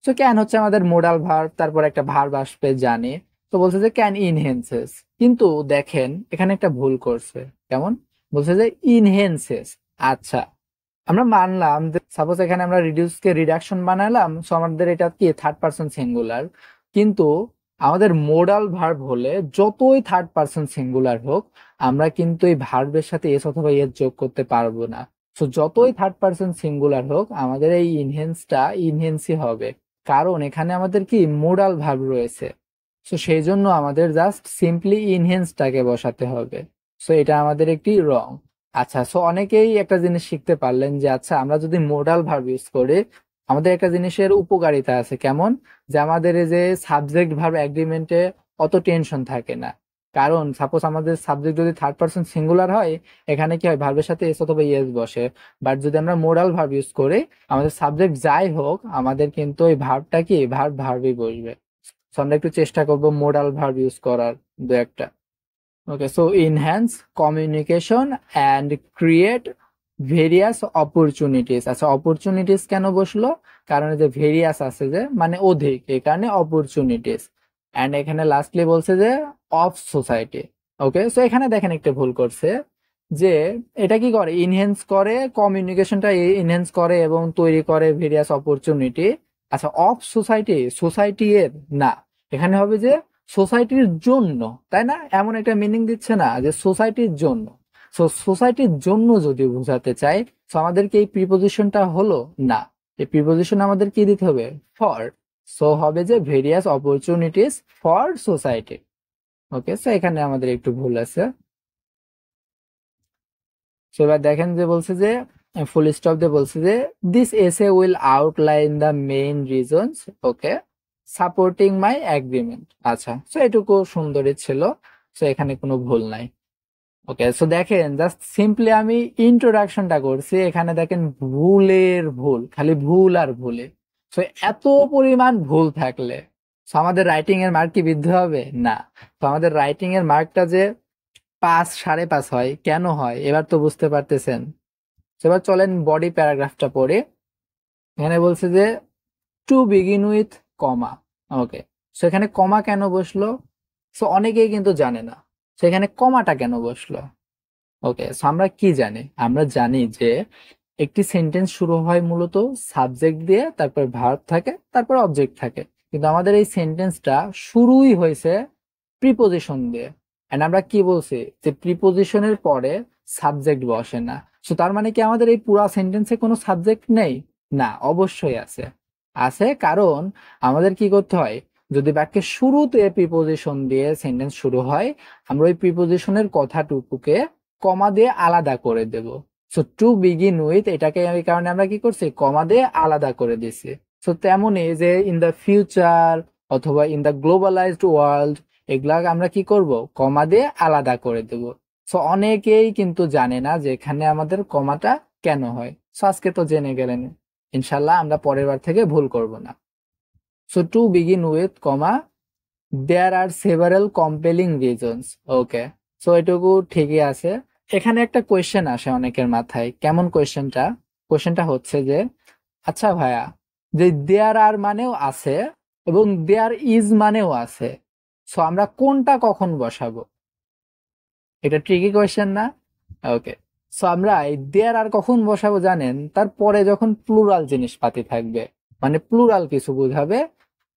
সো ক্যান হচ্ছে আমাদের মোডাল ভার্ব, তারপর একটা ভার্ব আসবে জানি। তো বলছে যে ক্যান ইনহেন্সেস, কিন্তু দেখেন এখানে একটা ভুল করছে। কেমন? বলছে যে ইনহেন্সেস। আচ্ছা, আমরা মানলাম যে সাপোজ এখানে আমরা রিডিউস কে রিডাকশন বানালাম, সো আমাদের এটা কি থার্ড পারসন সিঙ্গুলার, কিন্তু আমাদের মোডাল ভার্ব হলে যতই থার্ড পারসন সিঙ্গুলার হোক, আমরা কিন্তু এই ভার্বের সাথে এস অথবা এস যোগ করতে পারবো না। সো যতই থার্ড পারসন সিঙ্গুলার হোক, আমাদের এই ইনহেন্সটা ইনহেন্সই হবে, কারণ এখানে আমাদের কি মোডাল ভার্ব রয়েছে। সো সেই জন্য আমাদের জাস্ট সিম্পলি ইনহেন্সটাকে বসাতে হবে। সো এটা আমাদের একটি রং। আচ্ছা, সো অনেকেই একটা জিনিস শিখতে পারলেন যে আচ্ছা আমরা যদি মোডাল ভার্ব ইউজ করি, আমাদের একটা জিনিসের উপকারিতা আছে। কেমন? যে আমাদের এই যে সাবজেক্ট ভার্ব এগ্রিমেন্টে অত টেনশন থাকে না। কারণ সাপোজ আমাদের সাবজেক্ট যদি থার্ড পারসন সিঙ্গুলার হয়, এখানে কি হয় ভার্বের সাথে এস অথবা ইএস বসে। বাট যদি আমরা মোডাল ভার্ব ইউজ করি, আমাদের সাবজেক্ট যাই হোক, আমাদের কিন্তু ওই ভার্বটা কি ভার্বই বসবে। সো আমরা একটু চেষ্টা করব মোডাল ভার্ব ইউজ করার দু একটা। Okay, so enhance communication and create various opportunities. আচ্ছা, অপরচুনিটিস কেন বসলো? কারণ এই যে ভেরিয়াস আছে যে মানে অধিক, এই কারণে অপরচুনিটিস। অ্যান্ড এখানে লাস্টলি বলছে যে অফ সোসাইটি। ওকে, সো এখানে দেখেন একটা ভুল করছে, যে এটা কি করে? ইনহেন্স করে, কমিউনিকেশনটা ইনহেন্স করে এবং তৈরি করে ভেরিয়াস অপরচুনিটি। আচ্ছা, অফ সোসাইটি, সোসাইটি এর না, এখানে হবে যে সোসাইটির জন্য, তাই না? এমন একটা মিনিং দিচ্ছে না যে সোসাইটির জন্য। সো সোসাইটির জন্য যদি বোঝাতে চাই, তো আমাদেরকে এই প্রিপোজিশনটা হলো না, এই প্রিপোজিশন আমাদের কি দিতে হবে? ফর। সো হবে যে various opportunities for society. Okay, so এখানে আমাদের একটু ভুল আছে। সো এবার দেখেন যে বলছে যে ফুল স্টপ দিয়ে বলছে যে দিস এসে will outline the main reasons, okay, supporting my agreement. আচ্ছা, সো এটুকু সুন্দরই ছিল। সো এখানে কোনো ভুল নাই। ওকে, সো দেখেন জাস্ট সিম্পলি আমি ইন্ট্রোডাকশনটা করছি, এখানে দেখেন ভুলের ভুল, খালি ভুল আর ভুলে। সো এত পরিমাণ ভুল থাকলে so আমাদের রাইটিং এর মার্ক কি বৃদ্ধি হবে? না। তো আমাদের রাইটিং এর মার্কটা যে 5, 5.5 হয়, কেন হয় এবার তো বুঝতে পারতেছেন। তো এবার চলেন বডি প্যারাগ্রাফটা পড়ে। এখানে বলছে যে two begin with comma. Okay, so এখানে কমা কেন বসলো? সো অনেকেই কিন্তু জানে না সেখানে কমাটা কেন বসলো। ওকে, সো আমরা কি জানি? আমরা জানি যে একটি সেন্টেন্স শুরু হয় মূলত সাবজেক্ট দিয়ে, তারপর ভার্ব থাকে, তারপর অবজেক্ট থাকে। কিন্তু আমাদের এই সেন্টেন্সটা শুরুই হয়েছে প্রিপোজিশন দিয়ে। এন্ড আমরা কি বলছি যে প্রিপোজিশনের পরে সাবজেক্ট বসে না। সো তার মানে কি আমাদের এই পুরা সেন্টেন্সে কোনো সাবজেক্ট নেই? না, অবশ্যই আছে। আছে, কারণ আমাদের কি করতে হয়, যদি বাক্যের শুরুতে প্রিপোজিশন দিয়ে সেন্টেন্স শুরু হয়, আমরা ওই প্রিপোজিশনের কথাটুকুকে কমা দিয়ে আলাদা করে দেব। সো টু বিগিন উইথ, এটাকে এই কারণে আমরা কি করছি, কমা দিয়ে আলাদা করে দিছি। সো তেমনই যে ইন দ্য ফিউচার অথবা ইন দ্য গ্লোবালাইজড ওয়ার্ল্ড, এগুলা আমরা কি করব, কমা দিয়ে আলাদা করে দেব। সো অনেকেই কিন্তু জানে না যে এখানে আমাদের কমাটা কেন হয়। সো আজকে তো জেনে গেলেন, ইনশাল্লাহ আমরা পরের বার থেকে ভুল করব না। So to begin with comma there are several compelling reasons. Okay, so এটুকু ঠিকই আছে। এখানে একটা কোয়েশ্চেন আসে অনেকের মাথায়। কেমন কোয়েশ্চেনটা? কোয়েশ্চেনটা হচ্ছে যে, আচ্ছা ভাইয়া, যে দেয়ার আর মানেও আছে এবং দেয়ার ইজ মানেও আছে, সো আমরা কোনটা কখন বসাবো? এটা ট্রিকি কোয়েশ্চেন না? ওকে, সো আমরা এই দেয়ার আর কখন বসাবো জানেন? তারপরে যখন প্লুরাল জিনিসপাতি থাকবে, মানে প্লুরাল কিছু বোঝাবে,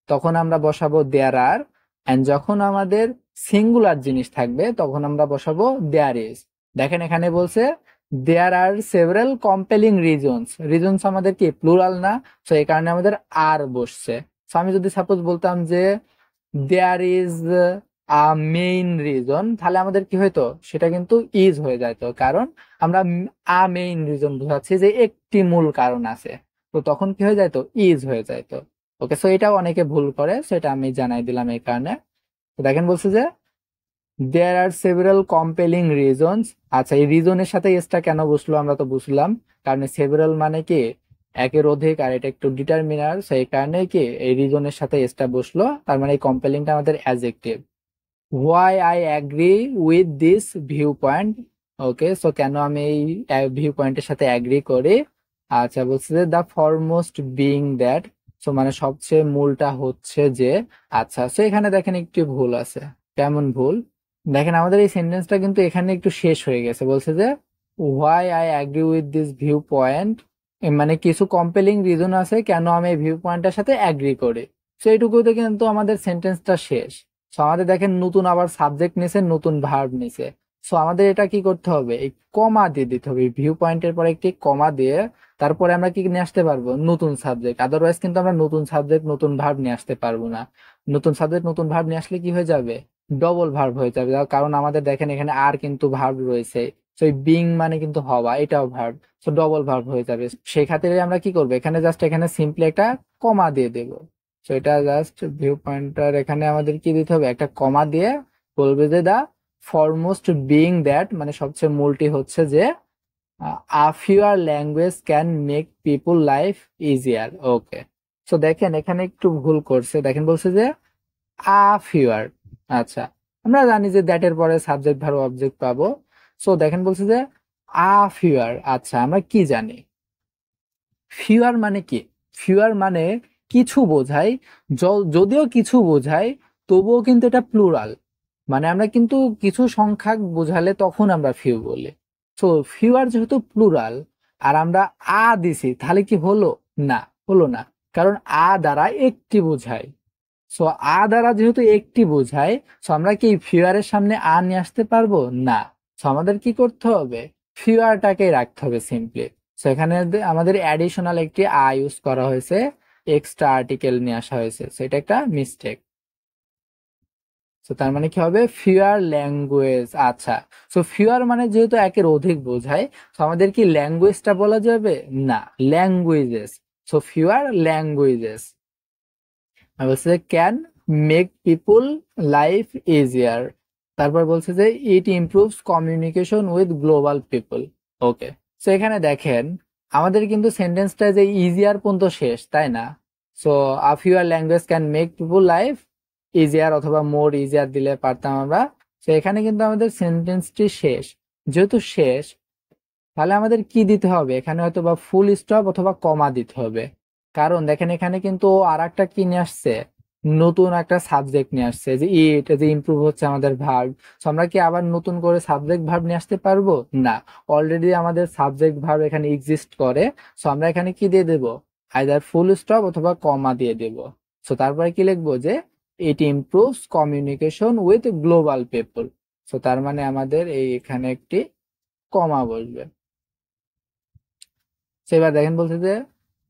তখন আমরা বসাবো দেয়ার আর। এন্ড যখন আমাদের সিঙ্গুলার জিনিস থাকবে তখন আমরা বসাবো দেয়ার ইজ। দেখেন এখানে বলছে there are several compelling reasons. Reasons আমাদের কি প্লুরাল না? সো এই কারণে আমাদের আর বসছে। সো আমি যদি সাপোজ বলতাম যে there is a main reason, তাহলে আমাদের কি হইতো, সেটা কিন্তু ইজ হয়ে যাইতো, কারণ আমরা আ মেইন রিজন বোঝাচ্ছি যে একটি মূল কারণ আছে। তো তখন কি হয়ে যাইতো, ইজ হয়ে যাইতো। ওকে, সো এটাও অনেকে ভুল করে, সেটা আমি জানাই দিলাম এই কারণে। তো দেখেন বলছে যে দেয়ার আর সেভারাল কম্পেলিং রিজনস। আচ্ছা, এই রিজনের সাথে এসটা কেন বসলো আমরা তো বুঝলাম, কারণ সেভারাল মানে কি একের অধিক, আর এটা একটু ডিটারমিনার, সেই কারণে কি এই রিজনের সাথে এসটা বসলো। তার মানে এই কম্পেলিংটা আমাদের adjective. Why I agree with this view point. Okay, so কেন আমি এই ভিউ পয়েন্টের সাথে অ্যাগ্রি করি? আচ্ছা, বলছে যে the foremost being that, so মানে সবচেয়ে মূলটা হচ্ছে যে। আচ্ছা, সো এখানে দেখেন একটু ভুল আছে। কেমন ভুল? দেখেন আমাদের এই সেন্টেন্সটা কিন্তু এখানে একটু শেষ হয়ে গেছে। বলছে যে why I agree with this view point, মানে কিছু কম্পেলিং রিজন আছে কেন আমি এই ভিউ পয়েন্টের সাথে অ্যাগ্রি করি। সো এইটুকুতে কিন্তু আমাদের সেন্টেন্সটা শেষ। সো আমাদের দেখেন নতুন আবার সাবজেক্ট নিছে, নতুন ভার্ব নিছে। সো আমাদের এটা কি করতে হবে, এই কমা দিয়ে দিতে হবে। ভিউ পয়েন্টের পরে একটি কমা দিয়ে তারপরে আমরা কি নিয়ে আসতে পারবো, নতুন সাবজেক্ট। আদারওয়াইজ কিন্তু আমরা নতুন সাবজেক্ট নতুন ভার্ব নিয়ে আসতে পারবো না। নতুন সাবজেক্ট নতুন ভার্ব নিয়ে আসলে কি হয়ে যাবে, ডবল ভার্ব হয়ে যাবে। কারণ আমাদের দেখেন এখানে আর কিন্তু ভার্ব রয়েছে। তো এই বিং মানে কিন্তু হওয়া, এটাও ভার্ব। তো ডবল ভার্ব হয়ে যাবে। সেই খাতিরে আমরা কি করবো, এখানে জাস্ট এখানে সিম্পলি একটা কমা দিয়ে দেবো। তো এটা জাস্ট ভিউ পয়েন্টার, এখানে আমাদের কি দিতে হবে, একটা কমা দিয়ে বলবে যে দা ফরমোস্ট বিং দ্যাট, মানে সবচেয়ে মূলটি হচ্ছে যে a fewer language can make people life easier. Okay, so দেখেন এখানে একটু ভুল করছে। দেখেন বলছে যে আ ফিউয়ার। আচ্ছা, আমরা জানি যে দ্যাট এর পরে সাবজেক্ট ভার্ব অবজেক্ট পাবো। সো দেখেন বলছে যে আ ফিউয়ার। আচ্ছা, আমরা কি জানি ফিউয়ার মানে কি? ফিউয়ার মানে কিছু বোঝায়। যদিও কিছু বোঝায়, তবুও কিন্তু এটা প্লুরাল। মানে আমরা কিন্তু কিছু সংখ্যা বোঝালে তখন আমরা ফিউ বলি। তো ফিউয়ার যেহেতু প্লুরাল, আর আমরা আ দিছি, তাহলে কি হলো? না, হলো না। কারণ আ দ্বারা একটি বোঝায়। সো আ দ্বারা যেহেতু একটি বোঝায়, সো আমরা কি ফিউয়ারের সামনে আ নিয়ে আসতে পারবো না? সো আমাদের কি করতে হবে, ফিউয়ারটাকে রাখতে হবে সিম্পলি। সো এখানে আমাদের অ্যাডিশনাল একটি আ ইউজ করা হয়েছে, এক্সট্রা আর্টিকেল নিয়ে আসা হয়েছে। সো এটা একটা মিস্টেক। তো তার মানে কি হবে, ফিউয়ার ল্যাঙ্গুয়েজ। আচ্ছা, সো ফিউয়ার মানে যেহেতু একের অধিক বোঝায়, তো আমাদের কি ল্যাঙ্গুয়েজটা বলা যাবে না, ল্যাঙ্গুয়েজেস। সো ফিউয়ার ল্যাঙ্গুয়েজেস বলছে can make people life easier. তারপর বলছে যে it improves communication with global people. Okay, so এখানে দেখেন আমাদের কিন্তু সেন্টেন্সটা যে ইজিয়ার পর্যন্ত শেষ, তাই না? So a fewer language can make people life easier অথবা মোর ইজিয়ার দিলে পারতাম আমরা। তো এখানে কিন্তু আমাদের সেন্টেন্সটি শেষ। যেহেতু শেষ, তাহলে আমাদের কি দিতে হবে, এখানে হয়তো বা ফুল স্টপ অথবা কমা দিতে হবে। কারণ দেখেন এখানে কিন্তু আর একটা কি নিয়ে আসছে, নতুন একটা সাবজেক্ট নিয়ে আসছে, যে এটা যে ইমপ্রুভ হচ্ছে আমাদের ভার্ব। সো আমরা কি আবার নতুন করে সাবজেক্ট ভার্ব নিয়ে আসতে পারবো না, অলরেডি আমাদের সাবজেক্ট ভার্ব এখানে এক্সিস্ট করে। সো আমরা এখানে কি দিয়ে দেব, আইদার ফুল স্টপ অথবা কমা দিয়ে দেব। সো তারপরে কি লিখবো যে it improves communication with global people. So তার মানে আমাদের এই এখানে একটি কমা বসবে। সেবার দেখেন বলছে যে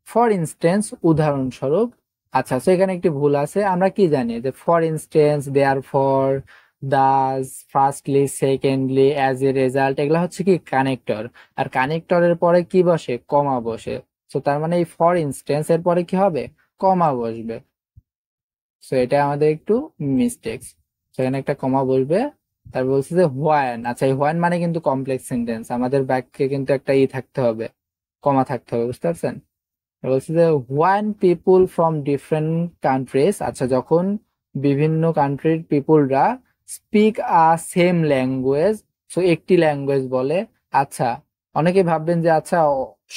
ফর ইনস্টেন্স, উদাহরণস্বরূপ। আচ্ছা, তো এখানে একটি ভুল আছে। আমরা কি জানি যে for instance, therefore, thus, firstly, secondly, as a result, এগুলো হচ্ছে কি কানেক্টর। আর কানেক্টরের পরে কি বসে, কমা বসে। তো তার মানে এই ফর ইনস্টেন্স এর পরে কি হবে, কমা বসবে। সো এটা আমাদের একটু মিস্টেক্স। সেখানে একটা কমা বসবে। তারপর বলছে যে হোয়াইন। আচ্ছা, এই হোয়াইন মানে কিন্তু কমপ্লেক্স সেন্টেন্স, আমাদের বাক্যে কিন্তু একটা থাকতে হবে, কমা থাকতে হবে, বুঝতে পারছেন। বলছে যে when people from different countries, আচ্ছা যখন বিভিন্ন কান্ট্রির পিপুলরা speak a same language, so একটি ল্যাঙ্গুয়েজ বলে। আচ্ছা, অনেকে ভাববেন যে আচ্ছা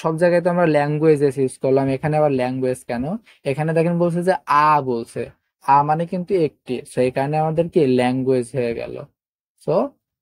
সব জায়গায় তো আমরা ল্যাঙ্গুয়েজ ইউজ করলাম, এখানে আবার ল্যাঙ্গুয়েজ কেন। এখানে দেখেন বলছে যে বলছে, মানে কিন্তু একটি, সো এখানে আমাদের কি ল্যাঙ্গুয়েজ হয়ে গেল। So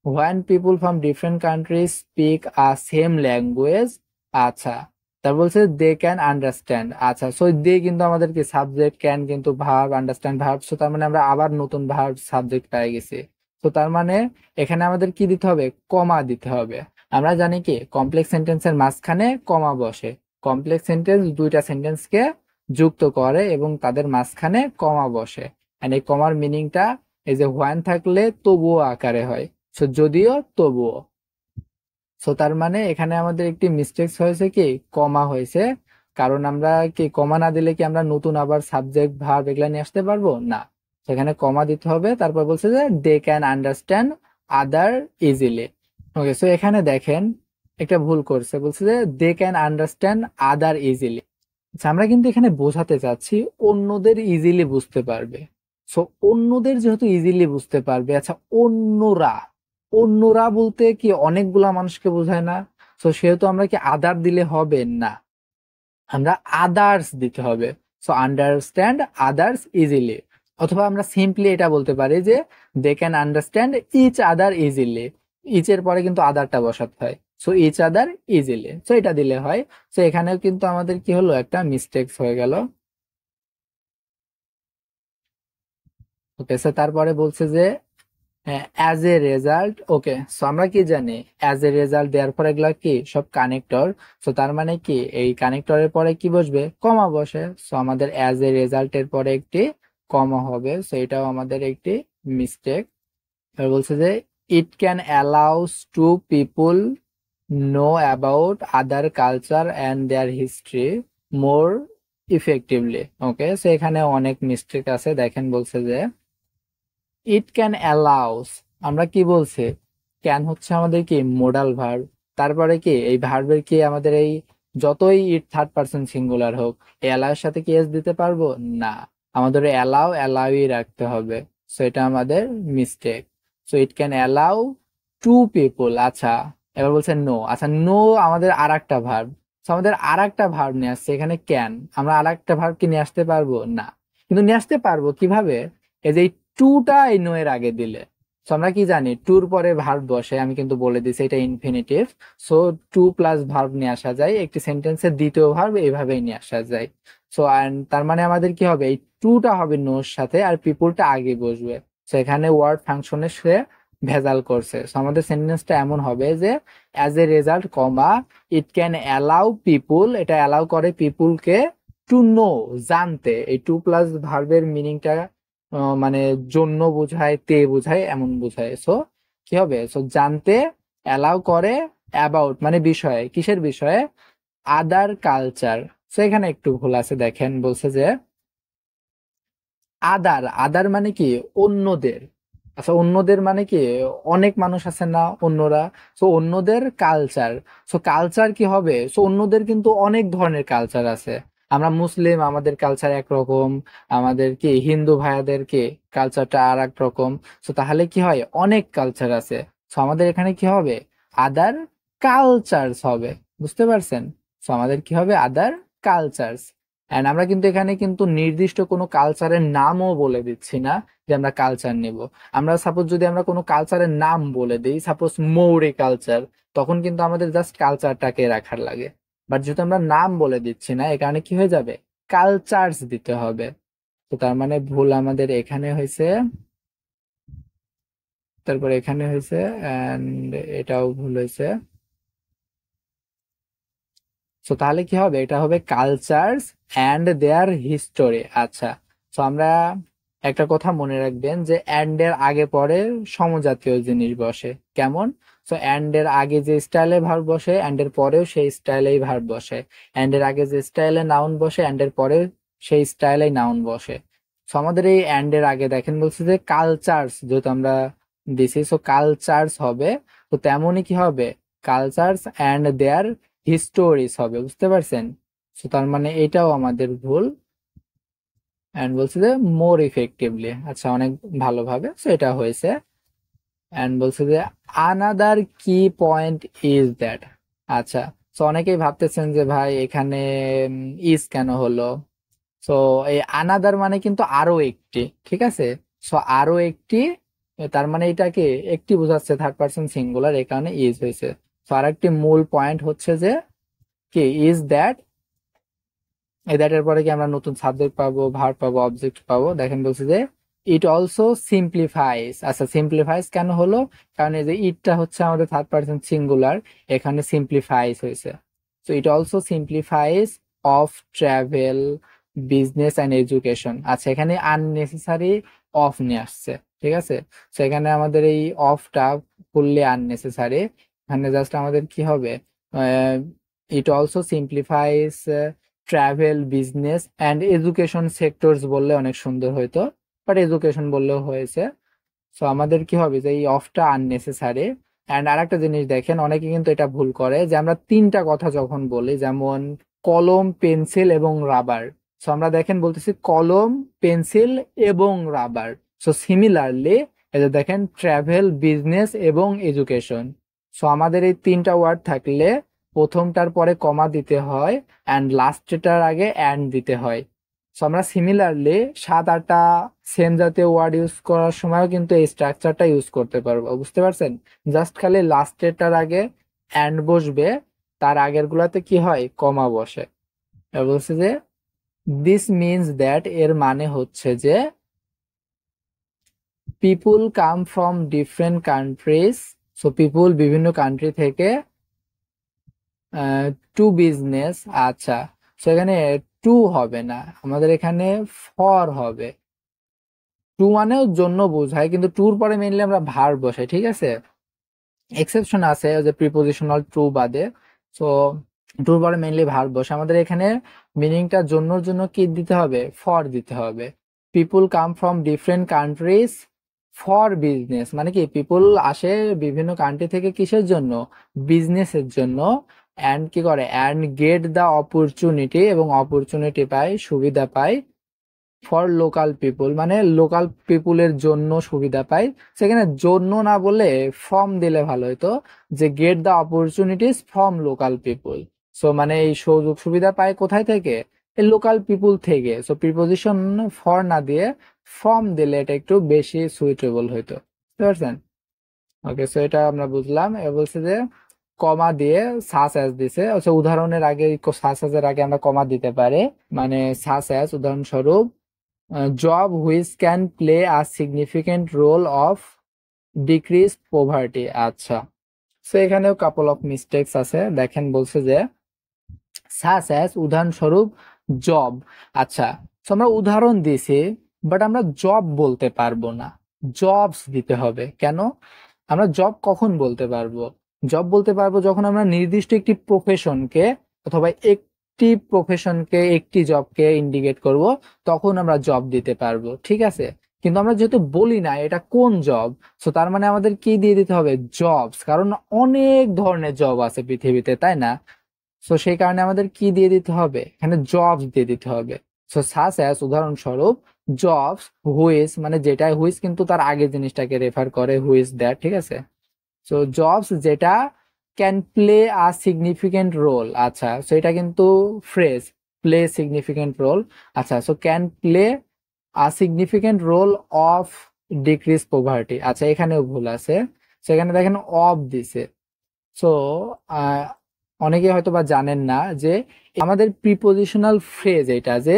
when people from different countries speak a same language, আচ্ছা তার বলছে দে ক্যান আন্ডারস্ট্যান্ড। আচ্ছা, সো দে কিন্তু আমাদের কি সাবজেক্ট, ক্যান কিন্তু ভার্ব, আন্ডারস্ট্যান্ড ভার্ব। সো তার মানে আমরা আবার নতুন ভার্ব সাবজেক্ট পেয়ে গেছি। তো তার মানে এখানে আমাদের কি দিতে হবে, কমা দিতে হবে। আমরা জানি কি কমপ্লেক্স সেন্টেন্সের মাঝখানে কমা বসে। কমপ্লেক্স সেন্টেন্স দুইটা সেন্টেন্সকে যুক্ত করে এবং তাদের মাঝখানে কমা বসে। এন্ড এই কমার মিনিংটা এই যে হোয়েন থাকলে তবুও আকারে হয়, সো যদিও তবুও। সো তার মানে এখানে আমাদের একটি মিস্টেক্স হয়েছে, কি কমা হয়েছে। কারণ আমরা কি কমা না দিলে কি আমরা নতুন আবার সাবজেক্ট ভার্ব এগুলা নিয়ে আসতে পারবো না। সেখানে কমা দিতে হবে। তারপর বলছে যে they can understand other easily. Okay, so এখানে দেখেন একটা ভুল করছে, বলছে যে they can understand other easily. আচ্ছা, আমরা কিন্তু এখানে বোঝাতে চাচ্ছি অন্যদের ইজিলি বুঝতে পারবে। সো অন্যদের যেহেতু ইজিলি বুঝতে পারবে, আচ্ছা অন্যরা, অন্যরা বলতে কি অনেকগুলা মানুষকে বোঝায় না। সো সেহেতু আমরা কি আদার দিলে হবে না, আমরা আদার্স দিতে হবে। So understand others easily. অথবা আমরা সিম্পলি এটা বলতে পারি যে they can understand each other easily. Each এর পরে কিন্তু আদারটা বসাতে হয়। So each other easily, so এটা দিলে হয়। সো এখানেও কিন্তু আমাদের কি হলো, একটা মিস্টেক্স হয়ে গেল। ওকে, সো তারপরে বলছে যে as a result. Okay, so আমরা কি জানি অ্যাজ এ রেজাল্ট দেওয়ার পরে এগুলা কি সব কানেক্টর। সো তার মানে কি এই কানেক্টরের পরে কি বসবে, কমা বসে। সো আমাদের অ্যাজ এ রেজাল্টের পরে একটি কমা হবে। সো এটাও আমাদের একটি মিস্টেক। এবার বলছে যে it can allows to people know about other culture and their history more effectively. Okay, so এখানে অনেক মিস্টেক আছে। দেখেন বলছে যে ইট ক্যান অ্যালাউস, আমরা কি বলছে, ক্যান হচ্ছে আমাদের কি মোডাল ভার্ব। তারপরে কি এই ভার্বের কি আমাদের এই যতই ইট থার্ড পারসন সিঙ্গুলার হোক, অ্যালাউ এর সাথে কি এস দিতে পারবো না, আমাদের অ্যালাউ অ্যালাউই রাখতে হবে। সো এটা আমাদের mistake. So it can allow to people. আচ্ছা, এবার বলছে নো। আচ্ছা, নো আমাদের আর একটা ভার্ব। সো আমাদের আর একটা ভার্ব নিয়ে আসছে এখানে ক্যান, আমরা আর একটা ভার্ব কি নিয়ে আসতে পারবো না, কিন্তু নিয়ে আসতে পারবো কিভাবে, এই যে টুটা এই নো এর আগে দিলে। সো আমরা কি জানি টুর পরে ভার্ব বসে, আমি কিন্তু বলে দিছি এটা infinitive. So to plus verb নিয়ে আসা যায়, একটি সেন্টেন্সের দ্বিতীয় ভার্ব এইভাবেই নিয়ে আসা যায়। সো তার মানে আমাদের কি হবে, এই টুটা হবে নোর সাথে আর পিপুলটা আগে বসবে। সো এখানে ওয়ার্ড ফাংশনে সে ভেজাল করছে। সো আমাদের সেন্টেন্সটা এমন হবে যে as a result comma it can allow people, এটা অ্যালাউ করে পিপুলকে টু নো, জানতে। এই টু প্লাস ভার্বের মিনিংটা মানে জন্য বোঝায়, তে বোঝায়, এমন বোঝায়। সো কি হবে, সো জানতে অ্যালাউ করে, অ্যাবাউট মানে বিষয়ে, কিসের বিষয়ে, আদার কালচার। সো এখানে একটু ভুল আছে। দেখেন বলছে যে আদার, আদার মানে কি অন্যদের। আচ্ছা, অন্যদের মানে কি অনেক মানুষ আছে না অন্যরা। সো অন্যদের কালচার। সো কালচার কি হবে, সো অন্যদের কিন্তু অনেক ধরনের কালচার আছে। আমরা মুসলিম, আমাদের কালচার একরকম, আমাদের কি হিন্দু ভাইয়াদের কি কালচারটা আর এক রকম। সো তাহলে কি হয়, অনেক কালচার আছে। সো আমাদের এখানে কি হবে, আদার কালচারস হবে, বুঝতে পারছেন। সো আমাদের কি হবে, আদার কালচারস। এন্ড আমরা কিন্তু এখানে কিন্তু নির্দিষ্ট কোনো কালচারের নামও বলে দিচ্ছি না যে আমরা কালচার নিব। আমরা সাপোজ যদি আমরা কোনো কালচারের নাম বলে দিই, সাপোজ মৌরি কালচার, তখন কিন্তু আমাদের জাস্ট কালচারটাকে রাখার লাগে। বাট যেহেতু আমরা নাম বলে দিচ্ছি না, এ কারণে কি হয়ে যাবে, কালচার্স দিতে হবে। তো তার মানে ভুল আমাদের এখানে হয়েছে, তারপর এখানে হয়েছে, এন্ড এটাও ভুল হয়েছে। সো তাহলে কি হবে, এটা হবে কালচার্স অ্যান্ড দেয়ার হিস্টোরি। আচ্ছা, তো আমরা একটা কথা মনে রাখবেন যে অ্যান্ড এর আগে পরে সমজাতীয় জিনিস বসে। কেমন? সো অ্যান্ড এর আগে যে স্টাইলে ভার্ব বসে, অ্যান্ড এর পরেও সেই স্টাইলেই ভার্ব বসে। অ্যান্ড এর আগে যে স্টাইলে নাউন বসে, অ্যান্ড এর পরেও সেই স্টাইলেই নাউন বসে। সো আমাদের এই অ্যান্ড এর আগে দেখেন বলছে যে কালচার্স, যেহেতু আমরা দিছি, সো কালচার্স হবে। তো তেমনই কি হবে, কালচার্স অ্যান্ড দেয়ার হিস্টোরিজ হবে। বুঝতে পারছেন? সো তার মানে এটাও আমাদের ভুল। এন্ড বলছে যে মোর ইফেক্টিভলি। আচ্ছা, অনেক ভালোভাবে, সো এটা হয়েছে। এন্ড বলছে যে আনাদার কি পয়েন্ট ইজ দ্যাট। আচ্ছা, সো অনেকেই ভাবতেছেন যে ভাই এখানে ইজ কেন হলো। সো এই আনাদার মানে কিন্তু আরো একটি, ঠিক আছে? সো আরো একটি, তার মানে এটাকে একটি বোঝাচ্ছে, থার্ড পার্সন সিঙ্গুলার, এই কারণে ইজ হয়েছে। তো আর একটি মূল পয়েন্ট হচ্ছে যে কি, ইজ দ্যাট। এই দ্যাট এর পরে কি আমরা নতুন সাবজেক্ট পাবো, ভার্ব পাবো, অবজেক্ট পাবো। দেখেন বলছে যে ইট অলসো সিম্পলিফাইস। আচ্ছা, সিম্পলিফাইস কেন হলো, কারণ এই যে ইটটা হচ্ছে আমাদের থার্ড পার্সন সিঙ্গুলার, এখানে সিম্পলিফাইস হয়েছে। So it also simplifies of travel, business and education. আচ্ছা, এখানে আননেসেসারি অফ নিয়ে আসছে, ঠিক আছে? সো এখানে আমাদের এই অফটা ফুললি আননেসেসারি। এখানে জাস্ট আমাদের কি হবে, it also simplifies travel, business and education sectors বললে অনেক সুন্দর হইতো, বাট এডুকেশন বললেও হয়েছে। সো আমাদের কি হবে, যে এই অফটা আননেসেসারি। অ্যান্ড আরেকটা জিনিস দেখেন, অনেকে কিন্তু এটা ভুল করে যে আমরা তিনটা কথা যখন বলি, যেমন কলম, পেন্সিল এবং রাবার। সো আমরা দেখেন বলতেছি কলম, পেন্সিল এবং রাবার। সো সিমিলারলি এই যে দেখেন ট্রাভেল, বিজনেস এবং এডুকেশন। সো আমাদের এই তিনটা ওয়ার্ড থাকলে প্রথমটার পরে কমা দিতে হয়, অ্যান্ড লাস্টটার আগে অ্যান্ড দিতে হয়। সো আমরা সিমিলারলি 7-8টা সেম জাতীয় ওয়ার্ড ইউজ করার সময়ও কিন্তু এই স্ট্রাকচারটা ইউজ করতে পারবো। বুঝতে পারছেন? জাস্ট খালি লাস্টেরটার আগে অ্যান্ড বসবে, তার আগের গুলাতে কি হয়, কমা বসে। এবার বলছে যে দিস মিনস দ্যাট, এর মানে হচ্ছে যে people come from different countries. So people বিভিন্ন কান্ট্রি থেকে, টু বিজনেস। আচ্ছা, সো এখানে টু হবে না, আমাদের এখানে ফর হবে। টু মানেও জন্য বোঝায়, কিন্তু টুর পরে মেইনলি আমরা ভার্ব বসাই, ঠিক আছে? এক্সেপশন আছে ওই যে প্রিপোজিশনাল টু বাদে। সো টুর পরে মেইনলি ভার্ব বসে। আমাদের এখানে মিনিংটা জন্যর জন্য কি দিতে হবে, ফর দিতে হবে। People come from different countries for business, মানে কি পিপুল আসে বিভিন্ন কান্ট্রি থেকে কিসের জন্য, বিজনেসের জন্য। অ্যান্ড কি করে, অ্যান্ড গেট দা অপরচুনিটি, এবং অপরচুনিটি পায়, সুবিধা পায়, ফর লোকাল পিপুল, মানে লোকাল পিপুলের জন্য সুবিধা পায়। সেখানে জন্য না বলে ফ্রম দিলে ভালো হতো, যে get the opportunities from local people. So মানে এই সুযোগ সুবিধা পায় কোথায় থেকে, এই লোকাল পিপুল থেকে। সো প্রিপোজিশন ফর না দিয়ে ফ্রম দিলে এটা একটু বেশি সুইটেবল হইতো। বুঝতে পারছেন? ওকে, সো এটা আমরা বুঝলাম। এ বলছে যে কমা দিয়ে সাস অ্যাজ দিছে। আচ্ছা, উদাহরণের আগে, সাস অ্যাজ এর আগে আমরা কমা দিতে পারি। মানে সাস অ্যাজ, উদাহরণস্বরূপ, job which can play a significant role of decrease poverty. আচ্ছা, সো এখানেও কাপল অফ মিস্টেকস আছে। দেখেন বলছে যে সাস অ্যাজ, উদাহরণস্বরূপ, জব। আচ্ছা, তো আমরা উদাহরণ দিছি, বাট আমরা জব বলতে পারবো না, জবস দিতে হবে। কেন? আমরা জব কখন বলতে পারবো, জব বলতে পারবো যখন আমরা নির্দিষ্ট একটি প্রফেশনকে, অথবা একটি প্রফেশনকে, একটি জবকে ইন্ডিকেট করব, তখন আমরা জব দিতে পারবো, ঠিক আছে? কিন্তু আমরা যেহেতু বলি না এটা কোন জব, সো তার মানে আমাদের কি দিয়ে দিতে হবে, জবস। কারণ অনেক ধরনের জব আছে পৃথিবীতে, তাই না? সো সেই কারণে আমাদের কি দিয়ে দিতে হবে, এখানে জবস দিয়ে দিতে হবে। সো সাস অ্যাজ, উদাহরণস্বরূপ, জবস হুইজ, মানে যেটা হুইজ কিন্তু তার আগে জিনিসটাকে রেফার করে, হুইজ দ্যাট, ঠিক আছে? সো জবস যেটা can play a significant role. আচ্ছা, সো এটা কিন্তু ফ্রেজ, প্লে সিগনিফিকেন্ট রোল। আচ্ছা, so can play a significant role of decrease poverty. আচ্ছা, এখানেও ভুল আছে, সেখানে দেখেন অফ দিছে। সো অনেকে হয়তো বা জানেন না যে আমাদের প্রিপোজিশনাল ফ্রেজ এটা, যে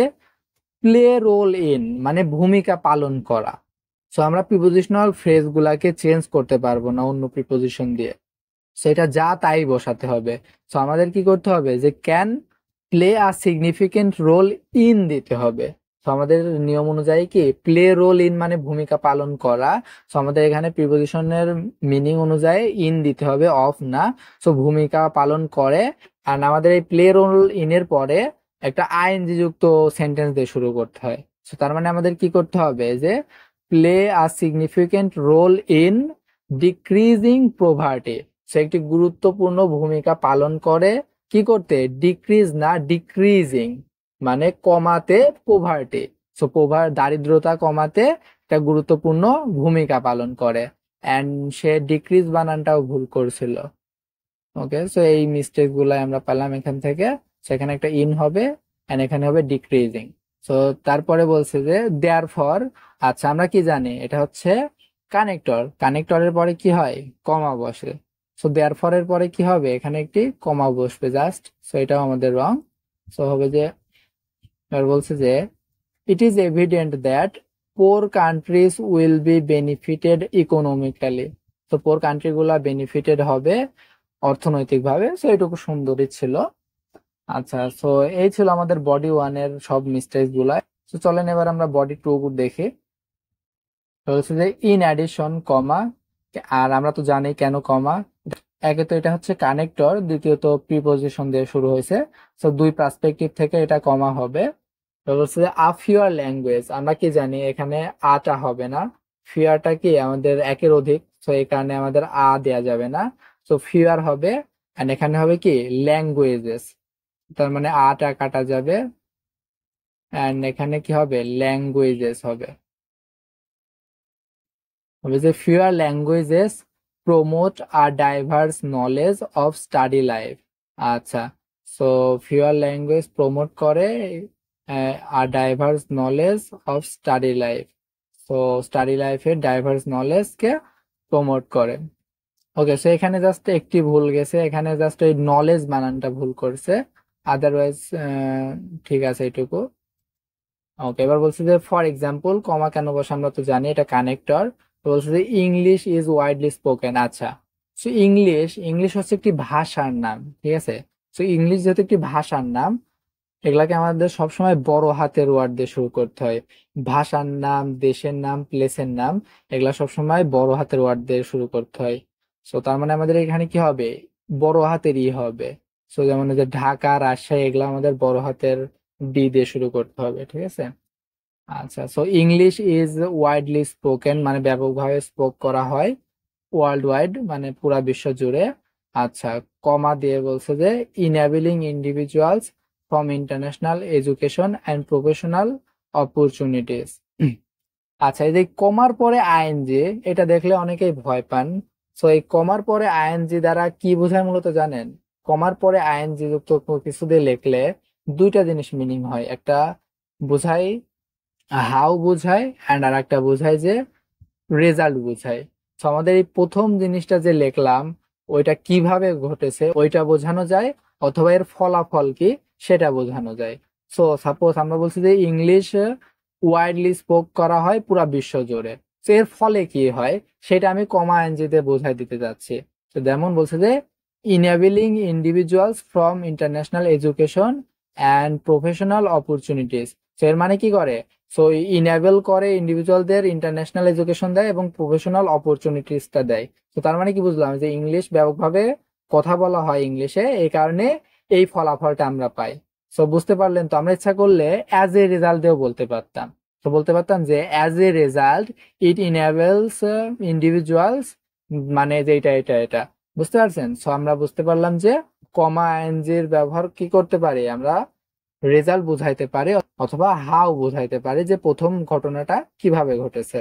প্লে রোল ইন মানে ভূমিকা পালন করা। সো আমরা প্রিপোজিশনাল ফ্রেজ গুলাকে চেঞ্জ করতে পারবো না অন্য প্রিপোজিশন দিয়ে, সেটা যা তাই বসাতে হবে। সো আমাদের কি করতে হবে, যে can play a significant role in দিতে হবে। তো আমাদের নিয়ম অনুযায়ী কি প্লে রোল ইন মানে ভূমিকা পালন করা। সো আমাদের এখানে প্রিপোজিশনের মিনিং অনুযায়ী ইন দিতে হবে, অফ না। সো ভূমিকা পালন করে। আর আমাদের এই প্লে রোল ইন এর পরে একটা আইএনজি যুক্ত সেন্টেন্স দিয়ে শুরু করতে হয়। সো তার মানে আমাদের কি করতে হবে, যে play a significant role in decreasing poverty. সে একটি গুরুত্বপূর্ণ ভূমিকা পালন করে কি করতে, ডিক্রিজ না ডিক্রিজিং মানে কমাতে পোভার্টি। সো দারিদ্রতা কমাতে একটা গুরুত্বপূর্ণ ভূমিকা পালন করে। এন্ড সে ডিক্রিজ বানানটাও ভুল করছিল। ওকে, সো এই মিস্টেক গুলাই আমরা পেলাম এখান থেকে। সেখানে একটা ইন হবে এন্ড এখানে হবে ডিক্রিজিং। সো তারপরে বলছে যে দেয়ার ফর। আচ্ছা, আমরা কি জানি এটা হচ্ছে কানেক্টর। কানেক্টরের পরে কি হয়, কমা বসে। সো দেয়ার ফর এর পরে কি হবে, এখানে একটি কমা বসবে জাস্ট। সো এটাও আমাদের রং। সো হবে যে, এবার বলছে যে it is evident that poor countries will be benefited economically. তো পোর কান্ট্রি গুলা বেনিফিটেড হবে অর্থনৈতিকভাবে। সো এটুকু সুন্দরই ছিল। আচ্ছা, সো এই ছিল আমাদের বডি ওয়ান এর সব মিস্টেক গুলা। তো চলেন এবার আমরা বডি টু দেখি। তো হচ্ছে যে ইন অ্যাডিশন কমা। আর আমরা তো জানি কেন কমা। একে তো এটা হচ্ছে কানেক্টর, দ্বিতীয়ত প্রিপোজিশন দিয়ে শুরু হয়েছে। তো দুই পার্সপেক্টিভ থেকে এটা কমা হবে। তো হচ্ছে যে আ ফিউর ল্যাঙ্গুয়েজ, আমরা কি জানি এখানে আটা হবে না। ফিয়ারটা কি আমাদের একের অধিক, তো এই কারণে আমাদের আ দেয়া যাবে না। তো ফিউর হবে। আর এখানে হবে কি ল্যাঙ্গুয়েজেস, তার মানে আটা কাটা যাবে। এন্ড এখানে কি হবে, ল্যাঙ্গুয়েজেস হবে। হবে যে fewer languages promote a diverse knowledge of study life। আচ্ছা, সো fewer language প্রমোট করে a diverse knowledge of study life। So study লাইফের ডাইভার্স নলেজ কে প্রমোট করে। ওকে, সো এখানে জাস্ট একটি ভুল গেছে, এখানে জাস্ট এই নলেজ বানানটা ভুল করছে। আদারওয়াইজ ঠিক আছে এটুকু। ওকে, এবার বলছে যে ফর এক্সাম্পল, কমা কেন বসে আমরা তো জানি এটা কানেক্টর। বলছে যে ইংলিশ ইজ ওয়াইডলি স্পোকেন। আচ্ছা, সো ইংলিশ ইংলিশ হচ্ছে একটি ভাষার নাম, ঠিক আছে। সো ইংলিশ যেহেতু একটি ভাষার নাম, এগুলাকে আমাদের সবসময় বড় হাতের ওয়ার্ড দিয়ে শুরু করতে হয়। ভাষার নাম, দেশের নাম, প্লেসের নাম, এগুলা সবসময় বড় হাতের ওয়ার্ড দিয়ে শুরু করতে হয়। সো তার মানে আমাদের এখানে কি হবে, বড় হাতের ই হবে। সো যেমন এই যে ঢাকা, রাজশাহী, এগুলো আমাদের বড় হাতের ডি দিয়ে শুরু করতে হবে, ঠিক আছে। আচ্ছা, so English is widely spoken মানে ব্যাপকভাবে স্পোক করা হয়, ওয়ার্ল্ড ওয়াইড মানে পুরা বিশ্ব জুড়ে। আচ্ছা, কমা দিয়ে বলছে যে enabling individuals from international education and professional opportunities. আচ্ছা, এই যে কমার পরে আইএনজি, এটা দেখলে অনেকেই ভয় পান। সো এই কমার পরে আইএনজি দ্বারা কি বোঝায় মূলত জানেন, কমার পরে আইএনজি যুক্ত কোনো কিছু দিয়ে লিখলে দুইটা জিনিস মিনিং হয়। একটা বোঝায় হাউ বোঝায়, অ্যান্ড আর একটা বোঝায় যে রেজাল্ট বোঝায়। তো আমাদের এই প্রথম জিনিসটা যে লিখলাম, ওইটা কিভাবে ঘটেছে ওইটা বোঝানো যায়, অথবা এর ফলাফল কি সেটা বোঝানো যায়। সো সাপোজ আমরা বলছি যে ইংলিশ ওয়াইডলি স্পোক করা হয় পুরা বিশ্ব জুড়ে, তো এর ফলে কি হয় সেটা আমি কমা এনজিতে বোঝাই দিতে যাচ্ছি। তো যেমন বলছে যে enabling individuals from international education and professional opportunities. তো এর মানে কি করে, সো ইনেবল করে ইন্ডিভিজুয়ালদের ইন্টারন্যাশনাল এডুকেশন দেয় এবং প্রফেশনাল অপরচুনিটিসটা দেয়। তো তার মানে কি বুঝলাম, যে ইংলিশ ব্যাপকভাবে কথা বলা হয় ইংলিশে, এই কারণে এই ফলাফলটা আমরা পাই। সো বুঝতে পারলেন তো, আমরা ইচ্ছা করলে অ্যাজ এ রেজাল্ট দিয়েও বলতে পারতাম। তো বলতে পারতাম যে as a result it enables individuals, মানে যে এটা এটা এটা। বুঝতে পারছেন। সো আমরা বুঝতে পারলাম যে কমা এনজির ব্যবহার কি করতে পারি আমরা, রেজাল্ট বুঝাইতে পারে অথবা হাউ বুঝাইতে পারে যে প্রথম ঘটনাটা কিভাবে ঘটেছে।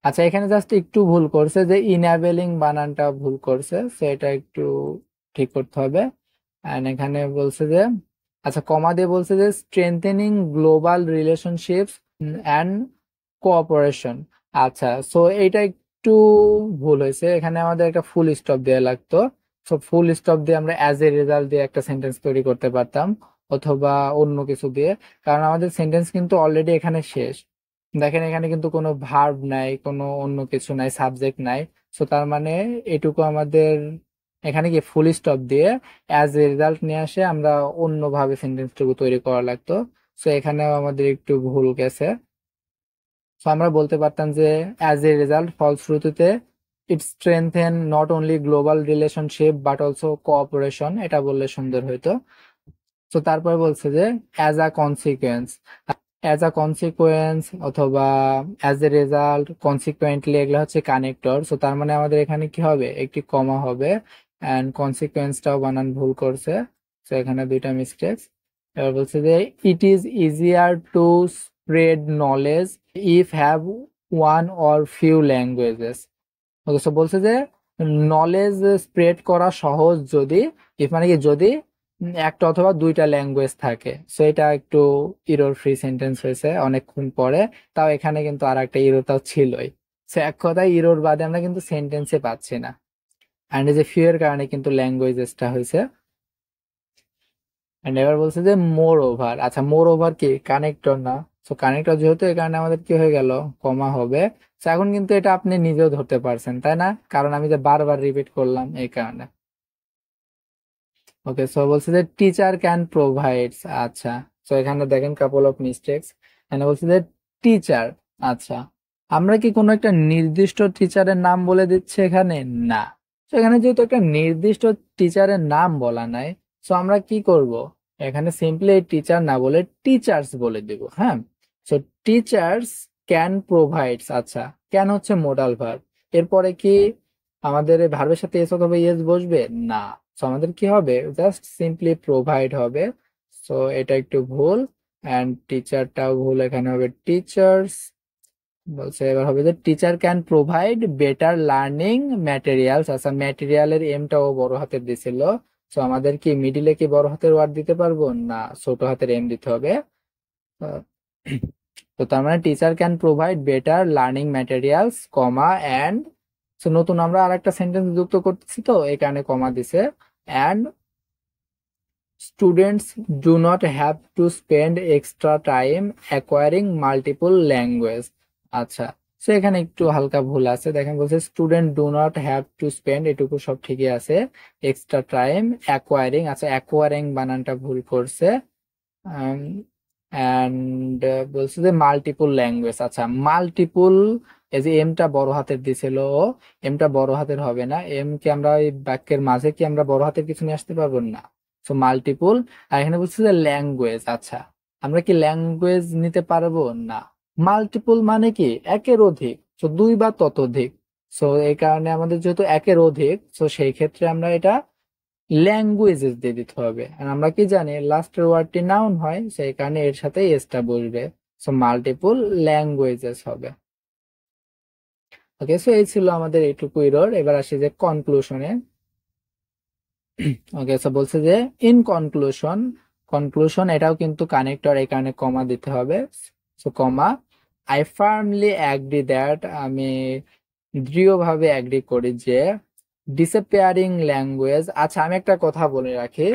আচ্ছা, এখানে জাস্ট একটু ভুল করছে, যে ইনেবলিং বানানটা ভুল করছে, সেটা একটু ঠিক করতে হবে। এন্ড এখানে বলছে যে আচ্ছা, কমা দিয়ে বলছে যে strengthening global relationships and cooperation. আচ্ছা, সো এইটা একটু ভুল হয়েছে, এখানে আমাদের একটা ফুল স্টপ দেওয়া লাগতো। সো ফুল স্টপ দিয়ে আমরা অ্যাজ এ রেজাল্ট দিয়ে একটা সেন্টেন্স তৈরি করতে পারতাম, অথবা অন্য কিছু দিয়ে। কারণ আমাদের সেন্টেন্স কিন্তু অলরেডি এখানে শেষ। দেখেন এখানে কিন্তু কোনো ভার্ব নাই, কোনো অন্য কিছু নাই, সাবজেক্ট নাই। সো তার মানে এটুকু আমাদের এখানে কি ফুল স্টপ দিয়ে অ্যাজ এ রেজাল্ট নিয়ে আসে আমরা অন্যভাবে সেন্টেন্সটুকু তৈরি করা লাগতো। সো এখানেও আমাদের একটু ভুল গেছে। সো আমরা বলতে পারতাম যে অ্যাজ এ রেজাল্ট ফলশ্রুতিতে it strengthen not only global relationship but also cooperation, এটা বললে সুন্দর হইতো। তো তারপর বলছে যে as a consequence, as a consequence অথবা অ্যাজ এ রেজাল্ট, কনসিকুয়েন্টলি, এগুলো হচ্ছে কানেক্টর। সো তার মানে আমাদের এখানে কি হবে, একটি কমা হবে। অ্যান্ড কনসিকুয়েন্সটাও বানান ভুল করছে, তো এখানে দুইটা মিস্টেক। এবার বলছে যে it is easier to spread knowledge if have one or few languages. তো বলছে যে নলেজ স্প্রেড করা সহজ যদি, ইফ মানে কি যদি একটা অথবা দুইটা ল্যাঙ্গুয়েজ থাকে। সো এটা একটু ইরর ফ্রি সেন্টেন্স হয়েছে অনেকক্ষণ পরে। তাও এখানে কিন্তু আর একটা ইরোটাও ছিলই। সো এক কথায় ইরোর বাদে আমরা কিন্তু সেন্টেন্সে পাচ্ছি না। অ্যান্ড এই যে ফিউ এর কারণে কিন্তু ল্যাঙ্গুয়েজেসটা হয়েছে। এন্ড এবার বলছে যে মোর ওভার। আচ্ছা, মোর ওভার কি কানেক্টর না? তো কানেক্টর যেহেতু, এই কারণে আমাদের কি হয়ে গেল, কমা হবে। তো এখন কিন্তু এটা আপনি নিজেও ধরতে পারছেন তাই না, কারণ আমি যে বারবার রিপিট করলাম এই কারণে। ওকে, সো বলছে যে টিচার ক্যান প্রোভাইডস। আচ্ছা, তো এখানে দেখেন কাপল অফ মিস্টেকস। এখানে বলছে যে টিচার। আচ্ছা, আমরা কি কোনো একটা নির্দিষ্ট টিচারের নাম বলে দিচ্ছি এখানে? না। তো এখানে যেহেতু একটা নির্দিষ্ট টিচারের নাম বলা নাই, তো আমরা কি করব, এখানে সিম্পলি টিচার না বলে টিচার্স বলে দিব। হ্যাঁ, সো টিচার্স ক্যান প্রোভাইডস। আচ্ছা, ক্যান হচ্ছে মোডাল ভার্ব, এরপরে কি আমাদের ভার্বের সাথে এস অথবা ইয়েস বসবে? না। সো আমাদের কি হবে, জাস্ট সিম্পলি প্রোভাইড হবে। সো এটা একটু ভুল। অ্যান্ড টিচারটাও ভুল, এখানে হবে টিচার্স। বলছে এবার হবে যে teacher can provide better learning materials. আচ্ছা, ম্যাটেরিয়ালের এমটাও বড় হাতের দিছিল। সো আমাদের কি মিডিলে কি বড় হাতের ওয়ার্ড দিতে পারবো না, ছোট হাতের এম দিতে হবে। আহ, তো তার মানে teacher can provide better learning materials comma and. So নতুন আমরা আর একটা সেন্টেন্স যুক্ত করতেছি, তো এই কারণে কমা দিছে। And students do not have to spend extra time acquiring multiple language. আচ্ছা, সো এখানে একটু হালকা ভুল আছে, দেখেন বলছে student do not have to spend, এটুকু সব ঠিকই আছে। এক্সট্রা টাইম অ্যাকোয়ারিং, আচ্ছা অ্যাকোয়ারিং বানানটা ভুল করছে। অ্যান্ড বলছে যে মাল্টিপল ল্যাঙ্গুয়েজ। আচ্ছা, মাল্টিপল, এই যে এমটা বড় হাতের দিছিল, এমটা বড় হাতের হবে না। এম কে আমরা এই বাক্যের মাঝে কি আমরা বড় হাতের কিছু নিয়ে আসতে পারবো না। So multiple. আর এখানে বলছে যে ল্যাঙ্গুয়েজ। আচ্ছা, আমরা কি ল্যাঙ্গুয়েজ নিতে পারবো না? মাল্টিপল মানে কি একের অধিক, তো দুই বা ততোধিক। সো এই কারণে আমাদের যেহেতু একের অধিক, তো সেই ক্ষেত্রে আমরা এটা ল্যাঙ্গুয়েজেস দিয়ে দিতে হবে। আর আমরা কি জানি লাস্টের ওয়ার্ডটি নাউন হয়, সেই কারণে এর সাথে এসটা বসবে। সো মাল্টিপল ল্যাঙ্গুয়েজেস হবে। ওকে, সো এই ছিল আমাদের এইটুকু এরর। এবার আসি যে কনক্লুশনে। ওকে, সো বলছে যে ইন কনক্লুশন, কনক্লুশন এটাও কিন্তু কানেক্টর, এই কারণে কমা দিতে হবে। So comma, I firmly agree that, আমি দৃঢ়ভাবে অ্যাগ্রি করি যে ডিসঅ্যাপিয়ারিং ল্যাঙ্গুয়েজ। আচ্ছা, আমি একটা কথা বলে রাখি,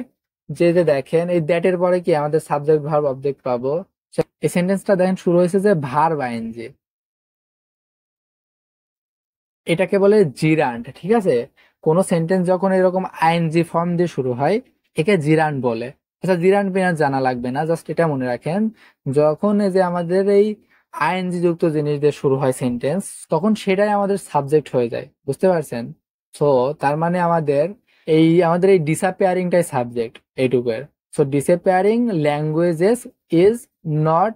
যে যে দেখেন এই দ্যাট এর পরে কি আমাদের সাবজেক্ট ভার্ব অবজেক্ট পাবো। এই সেন্টেন্সটা দেখেন শুরু হয়েছে যে ভার্ব আইএনজি, এটাকে বলে জিরান্ড। ঠিক আছে, কোন সেন্টেন্স যখন এরকম আইএনজি ফর্ম দিয়ে শুরু হয়, একে জিরান্ড বলে। আচ্ছা, জিরান্ড বিরান্ড জানা লাগবে না, জাস্ট এটা মনে রাখেন, যখন এই যে আমাদের এই আইএনজি যুক্ত জিনিস দিয়ে শুরু হয় সেন্টেন্স, তখন সেটাই আমাদের সাবজেক্ট হয়ে যায়। বুঝতে পারছেন? তো তার মানে আমাদের এই ডিসঅ্যাপিয়ারিংটাই সাবজেক্ট এইটুকুর। So disappearing languages is not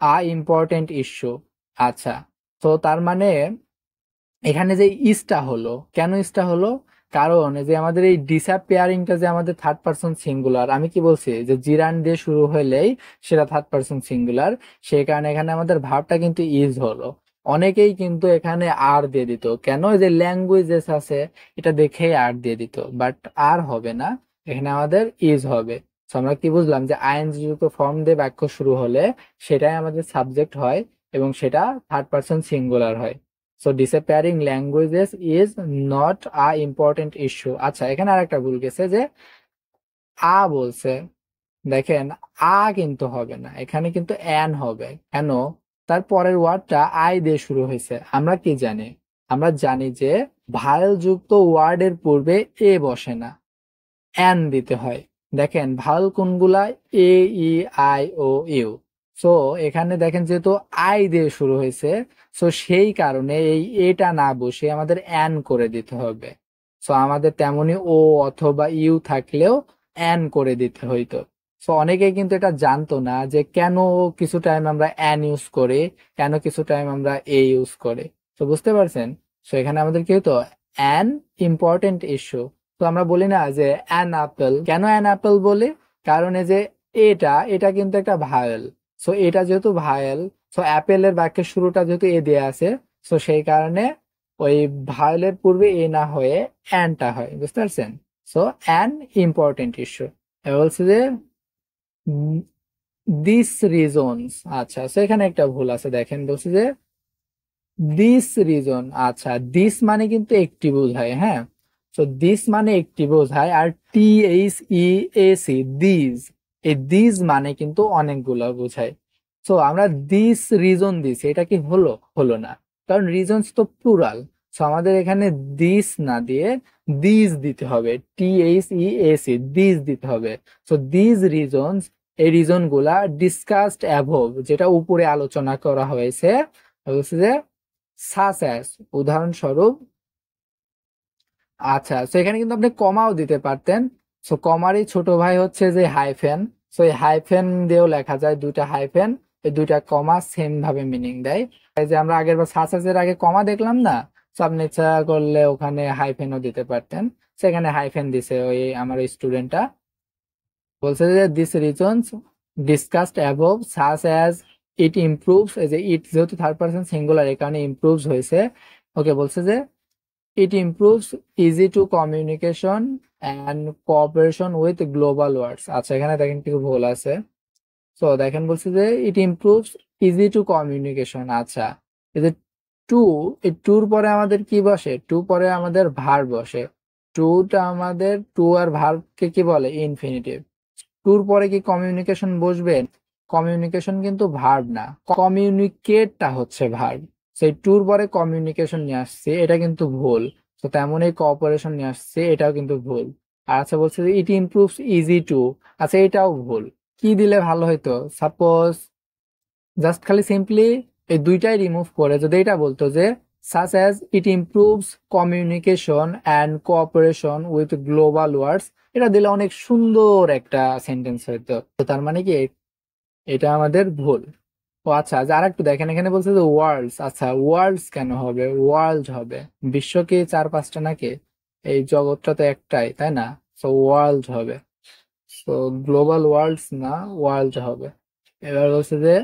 a important issue. আচ্ছা, তো তার মানে এখানে যে ইসটা হলো, কেন ইসটা হলো, কারণ এই যে আমাদের এই ডিসঅ্যাপিয়ারিংটা যে আমাদের থার্ড পারসন সিঙ্গুলার, আমি কি বলছি যে জিরান দিয়ে শুরু হলেই সেটা থার্ড পারসন সিঙ্গুলার, সেই কারণে এখানে আমাদের ভার্বটা কিন্তু ইজ হলো। অনেকেই কিন্তু এখানে আর দিয়ে দিত, কেন, এই যে ল্যাঙ্গুয়েজেস আছে এটা দেখেই আর দিয়ে দিত, বাট আর হবে না, এখানে আমাদের ইজ হবে। তো আমরা কি বুঝলাম যে আইএনজি যুক্ত ফর্ম দিয়ে বাক্য শুরু হলে সেটাই আমাদের সাবজেক্ট হয় এবং সেটা থার্ড পারসন সিঙ্গুলার হয়। So disappearing languages is not a important issue. আচ্ছা, এখানে আরেকটা ভুল গেছে যে বলছে, দেখেন কিন্তু হবে না, এখানে কিন্তু অ্যান হবে। কেন? তার পরের ওয়ার্ডটা আই দিয়ে শুরু হয়েছে। আমরা কি জানি? আমরা জানি যে ভায়েল যুক্ত ওয়ার্ডের পূর্বে এ বসে না, অ্যান দিতে হয়। দেখেন ভাওয়াল কোনগুলা? এ, ই, আই, ও, ইউ। সো এখানে দেখেন যেহেতু আই দিয়ে শুরু হয়েছে, সো সেই কারণে এই এটা না বসে আমাদের অ্যান করে দিতে হবে। সো আমাদের তেমনি ও অথবা ইউ থাকলেও অ্যান করে দিতে হইতো। সো অনেকে কিন্তু এটা জানতো না যে কেন কিছু টাইম আমরা অ্যান ইউজ করি, কেন কিছু টাইম আমরা এ ইউজ করি। তো বুঝতে পারছেন? সো এখানে আমাদের কি হতো? An important issue. তো আমরা বলি না যে অ্যান অ্যাপেল, কেন অ্যান অ্যাপেল বলি? কারণ এই যে এটা কিন্তু একটা ভায়েল। সো এটা যেহেতু ভায়েল, সো অ্যাপেলের বাক্যের শুরুটা যেহেতু এ দেয়া আছে, সো সেই কারণে ওই ভায়েলের পূর্বে এ না হয়ে অ্যানটা হয়। বুঝতে পারছেন? So an important issue. এবার বলছে যে দিস রিজনস। আচ্ছা, সো এখানে একটা ভুল আছে, দেখেন বলছে যে দিস রিজন। আচ্ছা, দিস মানে কিন্তু একটি বোঝায়, হ্যাঁ। তো দিস মানে একটি বোঝায়, আর THEAC দিস, এই দিস মানে কিন্তু অনেকগুলো বোঝায়। তো আমরা দিস রিজন দিছি, এটা কি হলো? হলো না, কারণ রিজনস তো প্লুরাল। তো আমাদের এখানে দিস না দিয়ে দিস দিতে হবে, THEAC, দিস দিতে হবে। তো দিস রিজনস, এই রিজন গুলা ডিসকাসড অ্যাভব, যেটা উপরে আলোচনা করা হয়েছে, বলছে যে সাচ অ্যাজ, উদাহরণস্বরূপ। আচ্ছা, তো এখানে কিন্তু আপনি কমাও দিতে পারতেন। সো কমারই ছোট ভাই হচ্ছে যে হাইফেন। সো এই হাইফেন দিয়েও লেখা যায়, দুইটা হাইফেন, এই দুইটা কমা সেম ভাবে মিনিং দেয়। এই যে আমরা আগের বার সাচ অ্যাজ এর আগে কমা দেখলাম না, তো আপনি ইচ্ছা করলে ওখানে হাইফেনও দিতে পারতেন। সেখানে হাইফেন দিছে ওই আমার স্টুডেন্টটা। বলছে যে this reasons discussed above such as it improves, এই যে ইট যেহেতু থার্ড পারসন সিঙ্গুলার, এই কারণে ইমপ্রুভস হয়েছে। ওকে, বলছে যে it improves easy to communication and cooperation with global words। আচ্ছা, এখানে দেখেন কিছু ভুল আছে। তো দেখেন বলছে যে it improves easy to communication। আচ্ছা, এই যে টু, এই টুর পরে আমাদের কি বসে? টু পরে আমাদের ভার্ব বসে। টুটা আমাদের, টু আর ভার্বকে কি বলে? ইনফিনিটিভ। টুর পরে কি কমিউনিকেশন বসবে? কমিউনিকেশন কিন্তু ভার্ব না, কমিউনিকেটটা হচ্ছে ভার্ব। সেই টুর পরে কমিউনিকেশন নিয়ে আসছে, এটা কিন্তু ভুল। তো তেমনই কোঅপারেশন নিয়ে আসছে, এটাও কিন্তু ভুল। আর আচ্ছা, বলছে যে ইট ইমপ্রুভস ইজি টু। আচ্ছা, এটাও ভুল। কি দিলে ভালো হইতো? সাপোজ জাস্ট খালি সিম্পলি এই দুইটাই রিমুভ করে যদি এটা বলতো যে such as it improves communication and cooperation with global words, এটা দিলে অনেক সুন্দর একটা সেন্টেন্স হইতো। তো তার মানে কি এটা আমাদের ভুল। ও আচ্ছা, আর একটু দেখেন, এখানে বলছে যে ওয়ার্ল্ডস। আচ্ছা, ওয়ার্ল্ডস কেন হবে? ওয়ার্ল্ড হবে। বিশ্ব কি চার পাঁচটা নাকি? এই জগৎটা তো একটাই, তাই না? তো ওয়ার্ল্ড হবে। তো গ্লোবাল ওয়ার্ল্ডস না, ওয়ার্ল্ড হবে। এবার বলছে যে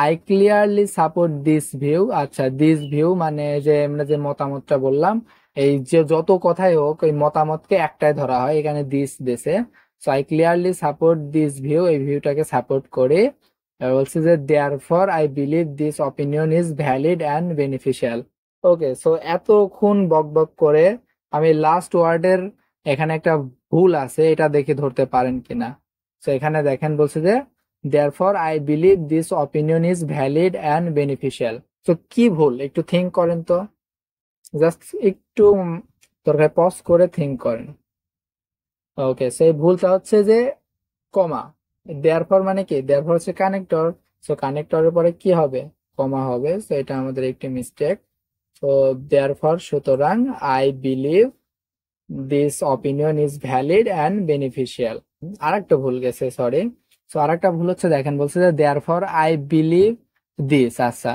I clearly support this view. আচ্ছা, দিস ভিউ মানে যে আমরা যে মতামতটা বললাম, এই যে যত কথাই হোক ওই মতামতকে একটাই ধরা হয়, এখানে দিস দেশে। So I clearly support this view, এই ভিউটাকে সাপোর্ট করে। এবার বলছে যে therefore I believe this opinion is valid and beneficial. Okay, so এতক্ষণ বক বক করে আমি লাস্ট ওয়ার্ডের এখানে একটা ভুল আছে, এটা দেখে ধরতে পারেন কিনা। তো এখানে দেখেন বলছে যে therefore I believe this opinion is valid and beneficial। তো কি ভুল? একটু থিঙ্ক করেন তো, জাস্ট একটু দরকার পজ করে থিঙ্ক করেন। ওকে, সেই ভুলটা হচ্ছে যে কমা। therefore মানে কি? therefore হচ্ছে কানেক্টর। সো কানেক্টরের পরে কি হবে? কমা হবে। সো এটা আমাদের একটি মিস্টেক। তো therefore, সুতরাং I believe this opinion is valid and beneficial. আর একটা ভুল গেছে, সরি। সো আর একটা ভুল হচ্ছে, দেখেন বলছে যে দেয়ারফর আই বিলিভ দিস। আচ্ছা,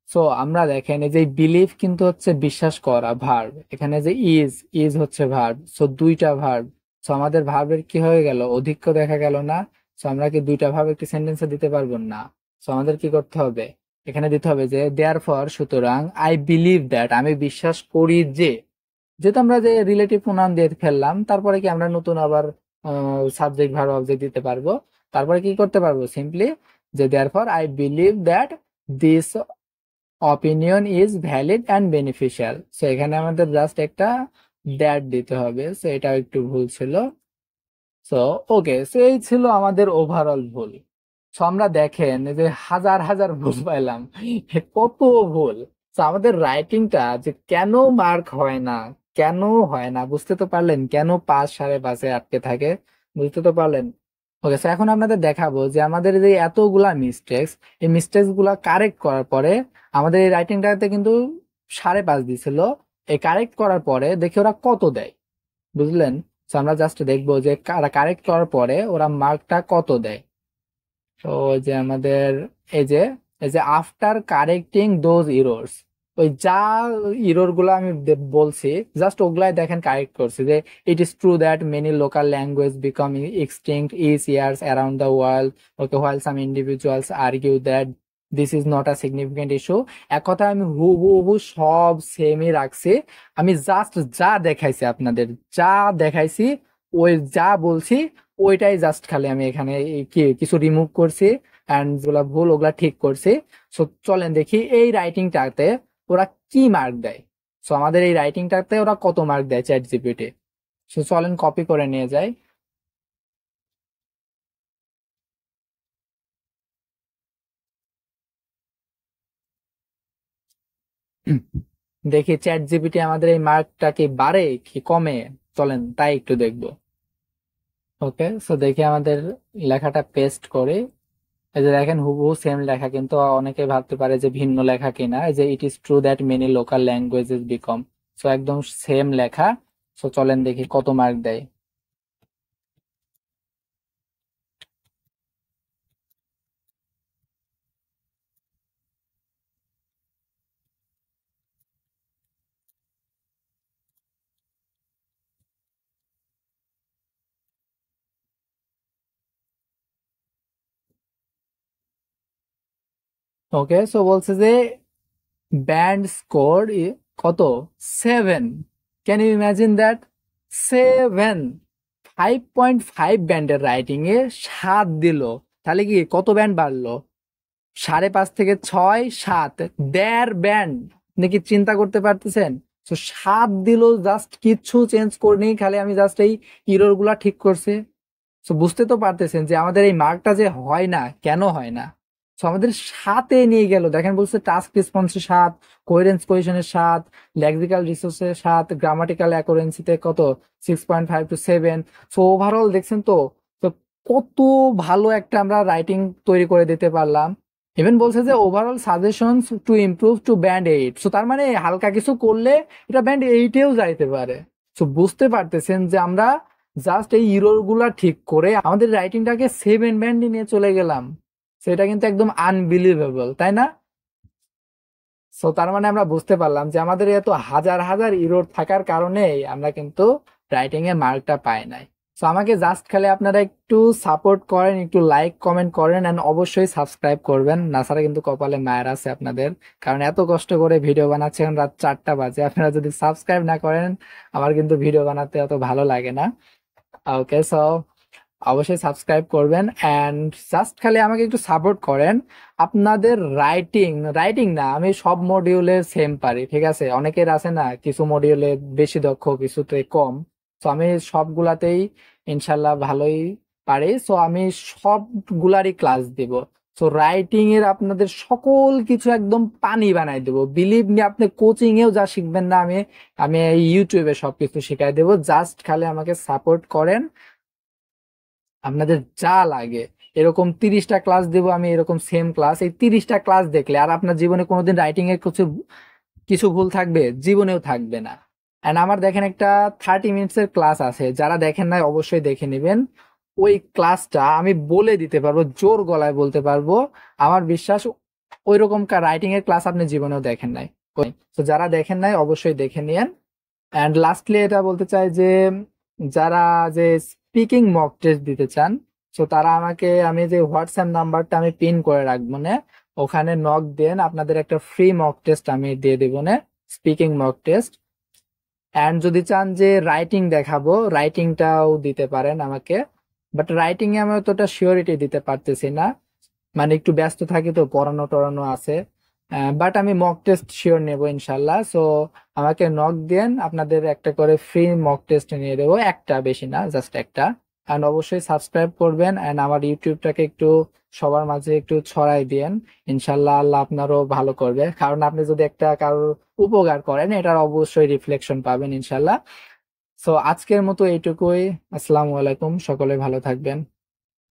সো আমরা দেখেন এই যে বিলিভ কিন্তু হচ্ছে বিশ্বাস করা, ভার্ব। এখানে যে ইজ, ইজ হচ্ছে ভার্ব। সো দুইটা ভার্ব। সো আমাদের ভার্বের কি হয়ে গেল? অধিক্য দেখা গেল না? সো আমরা কি দুইটা ভার্ব একটি সেন্টেন্সে দিতে পারবো না? সো আমাদের কি করতে হবে? এখানে দিতে হবে যে দেয়ারফর, সুতরাং আই বিলিভ দ্যাট, আমি বিশ্বাস করি যে। যেহেতু আমরা যে রিলেটিভ প্রোনাউন দিয়ে ফেললাম, তারপরে কি আমরা নতুন আবার সাবজেক্ট ভার্ব অবজেক্ট দিতে পারবো। তারপরে কি করতে পারবো, সিম্পলি যে therefore I believe that this opinion is valid and beneficial. So এখানে আমাদের জাস্ট একটা দ্যাট দিতে হবে, সো এটা একটু ভুল ছিল। সো ওকে, সো এই ছিল আমাদের ওভারঅল ভুল। সো আমরা দেখেন এই যে হাজার হাজার ভুল পাইলাম, কত ভুল। তো আমাদের রাইটিংটা যে কেন মার্ক হয় না, কেন হয় না বুঝতে তো পারলেন, কেন 5, 5.5 আটকে থাকে, বুঝতে তো পারলেন। ওকে, সো এখন আপনাদের দেখাবো যে আমাদের যে এতগুলা মিস্টেক্স, এই মিস্টেক্স গুলা কারেক্ট করার পরে আমাদের এই রাইটিংটাতে কিন্তু 5.5 দিছিল। এই কারেক্ট করার পরে দেখি ওরা কত দেয়, বুঝলেন। তো আমরা জাস্ট দেখবো যে কারেক্ট করার পরে ওরা মার্কটা কত দেয়। তো ওই যে আমাদের এই যে আফটার কারেক্টিং দোজ ইরোর্স, ওই যা ইরোর গুলো আমি বলছি জাস্ট ওগুলাই দেখেন কারেক্ট করছে, যে it is true that many local language become extinct each years around the world. Okay, while some individuals argue that this is not a significant issue. এক কথা আমি হু সব সেমই রাখছি। আমি জাস্ট যা দেখাইছি আপনাদের, যা দেখাইছি, ওই যা বলছি ওইটাই জাস্ট খালি আমি এখানে কি কিছু রিমুভ করছি, অ্যান্ড যেগুলা ভুল ওগুলা ঠিক করছি। সো চলেন দেখি এই রাইটিংটাতে ওরা কি মার্ক দেয়। সো আমাদের এই রাইটিংটাতে ওরা কত মার্ক দেয় চ্যাট জিপিটি। সো চলেন কপি করে নিয়ে যাই। দেখি চ্যাট জিপিটি আমাদের এই মার্কটা কি বাড়ে কি কমে, চলেন তাই একটু দেখবো। ওকে, সো দেখি আমাদের লেখাটা পেস্ট করে, এই যে দেখেন হুবহু সেম লেখা, কিন্তু অনেকে ভাবতে পারে যে ভিন্ন লেখা কিনা। এই যে it is true that many local languages become, so একদম সেম লেখা। সো চলেন দেখি কত মার্ক দেয়। ওকে, সো বলছে যে ব্যান্ড স্কোর কত, 7। ক্যান ইউ ইমাজিন দ্যাট, 7, 5.5 ব্যান্ডের রাইটিং এ 7 দিল। তাহলে কি কত ব্যান্ড বাড়লো, 5.5 থেকে 6, 7, 1.5 ব্যান্ড। আপনি কি চিন্তা করতে পারতেছেন? তো 7 দিল, জাস্ট কিচ্ছু চেঞ্জ করিনি, খালি আমি জাস্ট এই ইরর গুলা ঠিক করছি। তো বুঝতে তো পারতেছেন যে আমাদের এই মার্কটা যে হয় না, কেন হয় না। তো আমাদের সাথে নিয়ে গেল, দেখেন বলছে টাস্ক রেসপন্সে 7, কোহেরেন্স কোহেশনের 7, লেক্সিক্যাল রিসোর্সে 7, গ্রামাটিক্যাল অ্যাকুরেন্সিতে কত 6.5 to 7। সো ওভারঅল দেখছেন তো, তো কত ভালো একটা আমরা রাইটিং তৈরি করে দিতে পারলাম। ইভেন বলছে যে overall suggestions to improve to band 8। So তার মানে হালকা কিছু করলে এটা ব্যান্ড 8-এও যাইতে পারে। সো বুঝতে পারতেছেন যে আমরা জাস্ট এই ইরোর গুলা ঠিক করে আমাদের রাইটিংটাকে 7 ব্যান্ডে নিয়ে চলে গেলাম। সেটা কিন্তু একদম আনবিলিভেবল, তাই না? সো তার মানে আমরা বুঝতে পারলাম যে আমাদের এত হাজার হাজার ইরোর থাকার কারণেই আমরা কিন্তু রাইটিং এ মার্কটা পাই নাই। সো আমাকে জাস্ট খালি আপনারা একটু সাপোর্ট করেন, একটু লাইক কমেন্ট করেন, এন্ড অবশ্যই সাবস্ক্রাইব করবেন, না ছাড়া কিন্তু কপালে মায়ের আছে আপনাদের। কারণ এত কষ্ট করে ভিডিও বানাচ্ছেন, রাত 4টা বাজে, আপনারা যদি সাবস্ক্রাইব না করেন আমার কিন্তু ভিডিও বানাতে অত ভালো লাগে না। ওকে, সো অবশ্যই সাবস্ক্রাইব করবেন, অ্যান্ড জাস্ট খালি আমাকে একটু সাপোর্ট করেন। আপনাদের রাইটিং রাইটিং না, আমি সব মডিউলে সেম পারি, ঠিক আছে? অনেকের আছে না কিছু মডিউলে বেশি দক্ষ, কিছুতে কম। তো আমি সবগুলাতেই ইনশাল্লাহ ভালোই পারি। সো আমি সবগুলারই ক্লাস দিব। সো রাইটিং এর আপনাদের সকল কিছু একদম পানি বানাই দেবো, বিলিভ মি। আপনি কোচিং এও যা শিখবেন না, আমি আমি এই ইউটিউবে সবকিছু শিখাই দেবো, জাস্ট খালি আমাকে সাপোর্ট করেন। আপনাদের যা লাগে এরকম 30টা ক্লাস দেবো আমি, এরকম সেম ক্লাস। এই 30টা ক্লাস দেখলে আর আপনার জীবনে কোনোদিন রাইটিং এর কিছু কিছু ভুল থাকবে, জীবনেও থাকবে না। এন্ড আমার দেখেন একটা 30 মিনিটস এর ক্লাস আছে, যারা দেখেন নাই অবশ্যই দেখে নেবেন। ওই ক্লাসটা আমি বলে দিতে পারবো, জোর গলায় বলতে পারবো, আমার বিশ্বাস ওই রকম রাইটিং এর ক্লাস আপনি জীবনেও দেখেন নাই। তো যারা দেখেন নাই অবশ্যই দেখে নিয়েন। অ্যান্ড লাস্টলি এটা বলতে চাই যে যারা যে স্পিকিং মক টেস্ট দিতে চান, তো তারা আমাকে, আমি যে হোয়াটসঅ্যাপ নাম্বারটা আমি পিন করে রাখবো না, ওখানে নক দেন, আপনাদের একটা ফ্রি মক টেস্ট আমি দিয়ে দেবো না, স্পিকিং মক টেস্ট। অ্যান্ড যদি চান যে রাইটিং দেখাবো, রাইটিংটাও দিতে পারেন আমাকে, বাট রাইটিং এ আমি অতটা শিওরিটি দিতে পারতেছি না, মানে একটু ব্যস্ত থাকি তো, পড়ানো টড়ানো আছে। বাট আমি মক টেস্ট শিওর নেবো ইনশাল্লাহ। সো আমাকে নক দেন, আপনাদের একটা করে ফ্রি মক টেস্ট নিয়ে দেবো, একটা, বেশি না, জাস্ট একটা। অ্যান্ড অবশ্যই সাবস্ক্রাইব করবেন, অ্যান্ড আমার ইউটিউবটাকে একটু সবার মাঝে একটু ছড়াই দিয়েন। ইনশাল্লাহ আল্লাহ আপনারও ভালো করবে, কারণ আপনি যদি একটা কারোর উপকার করেন এটার অবশ্যই রিফ্লেকশন পাবেন ইনশাল্লাহ। সো আজকের মতো এইটুকুই। আসসালামু আলাইকুম, সকলে ভালো থাকবেন।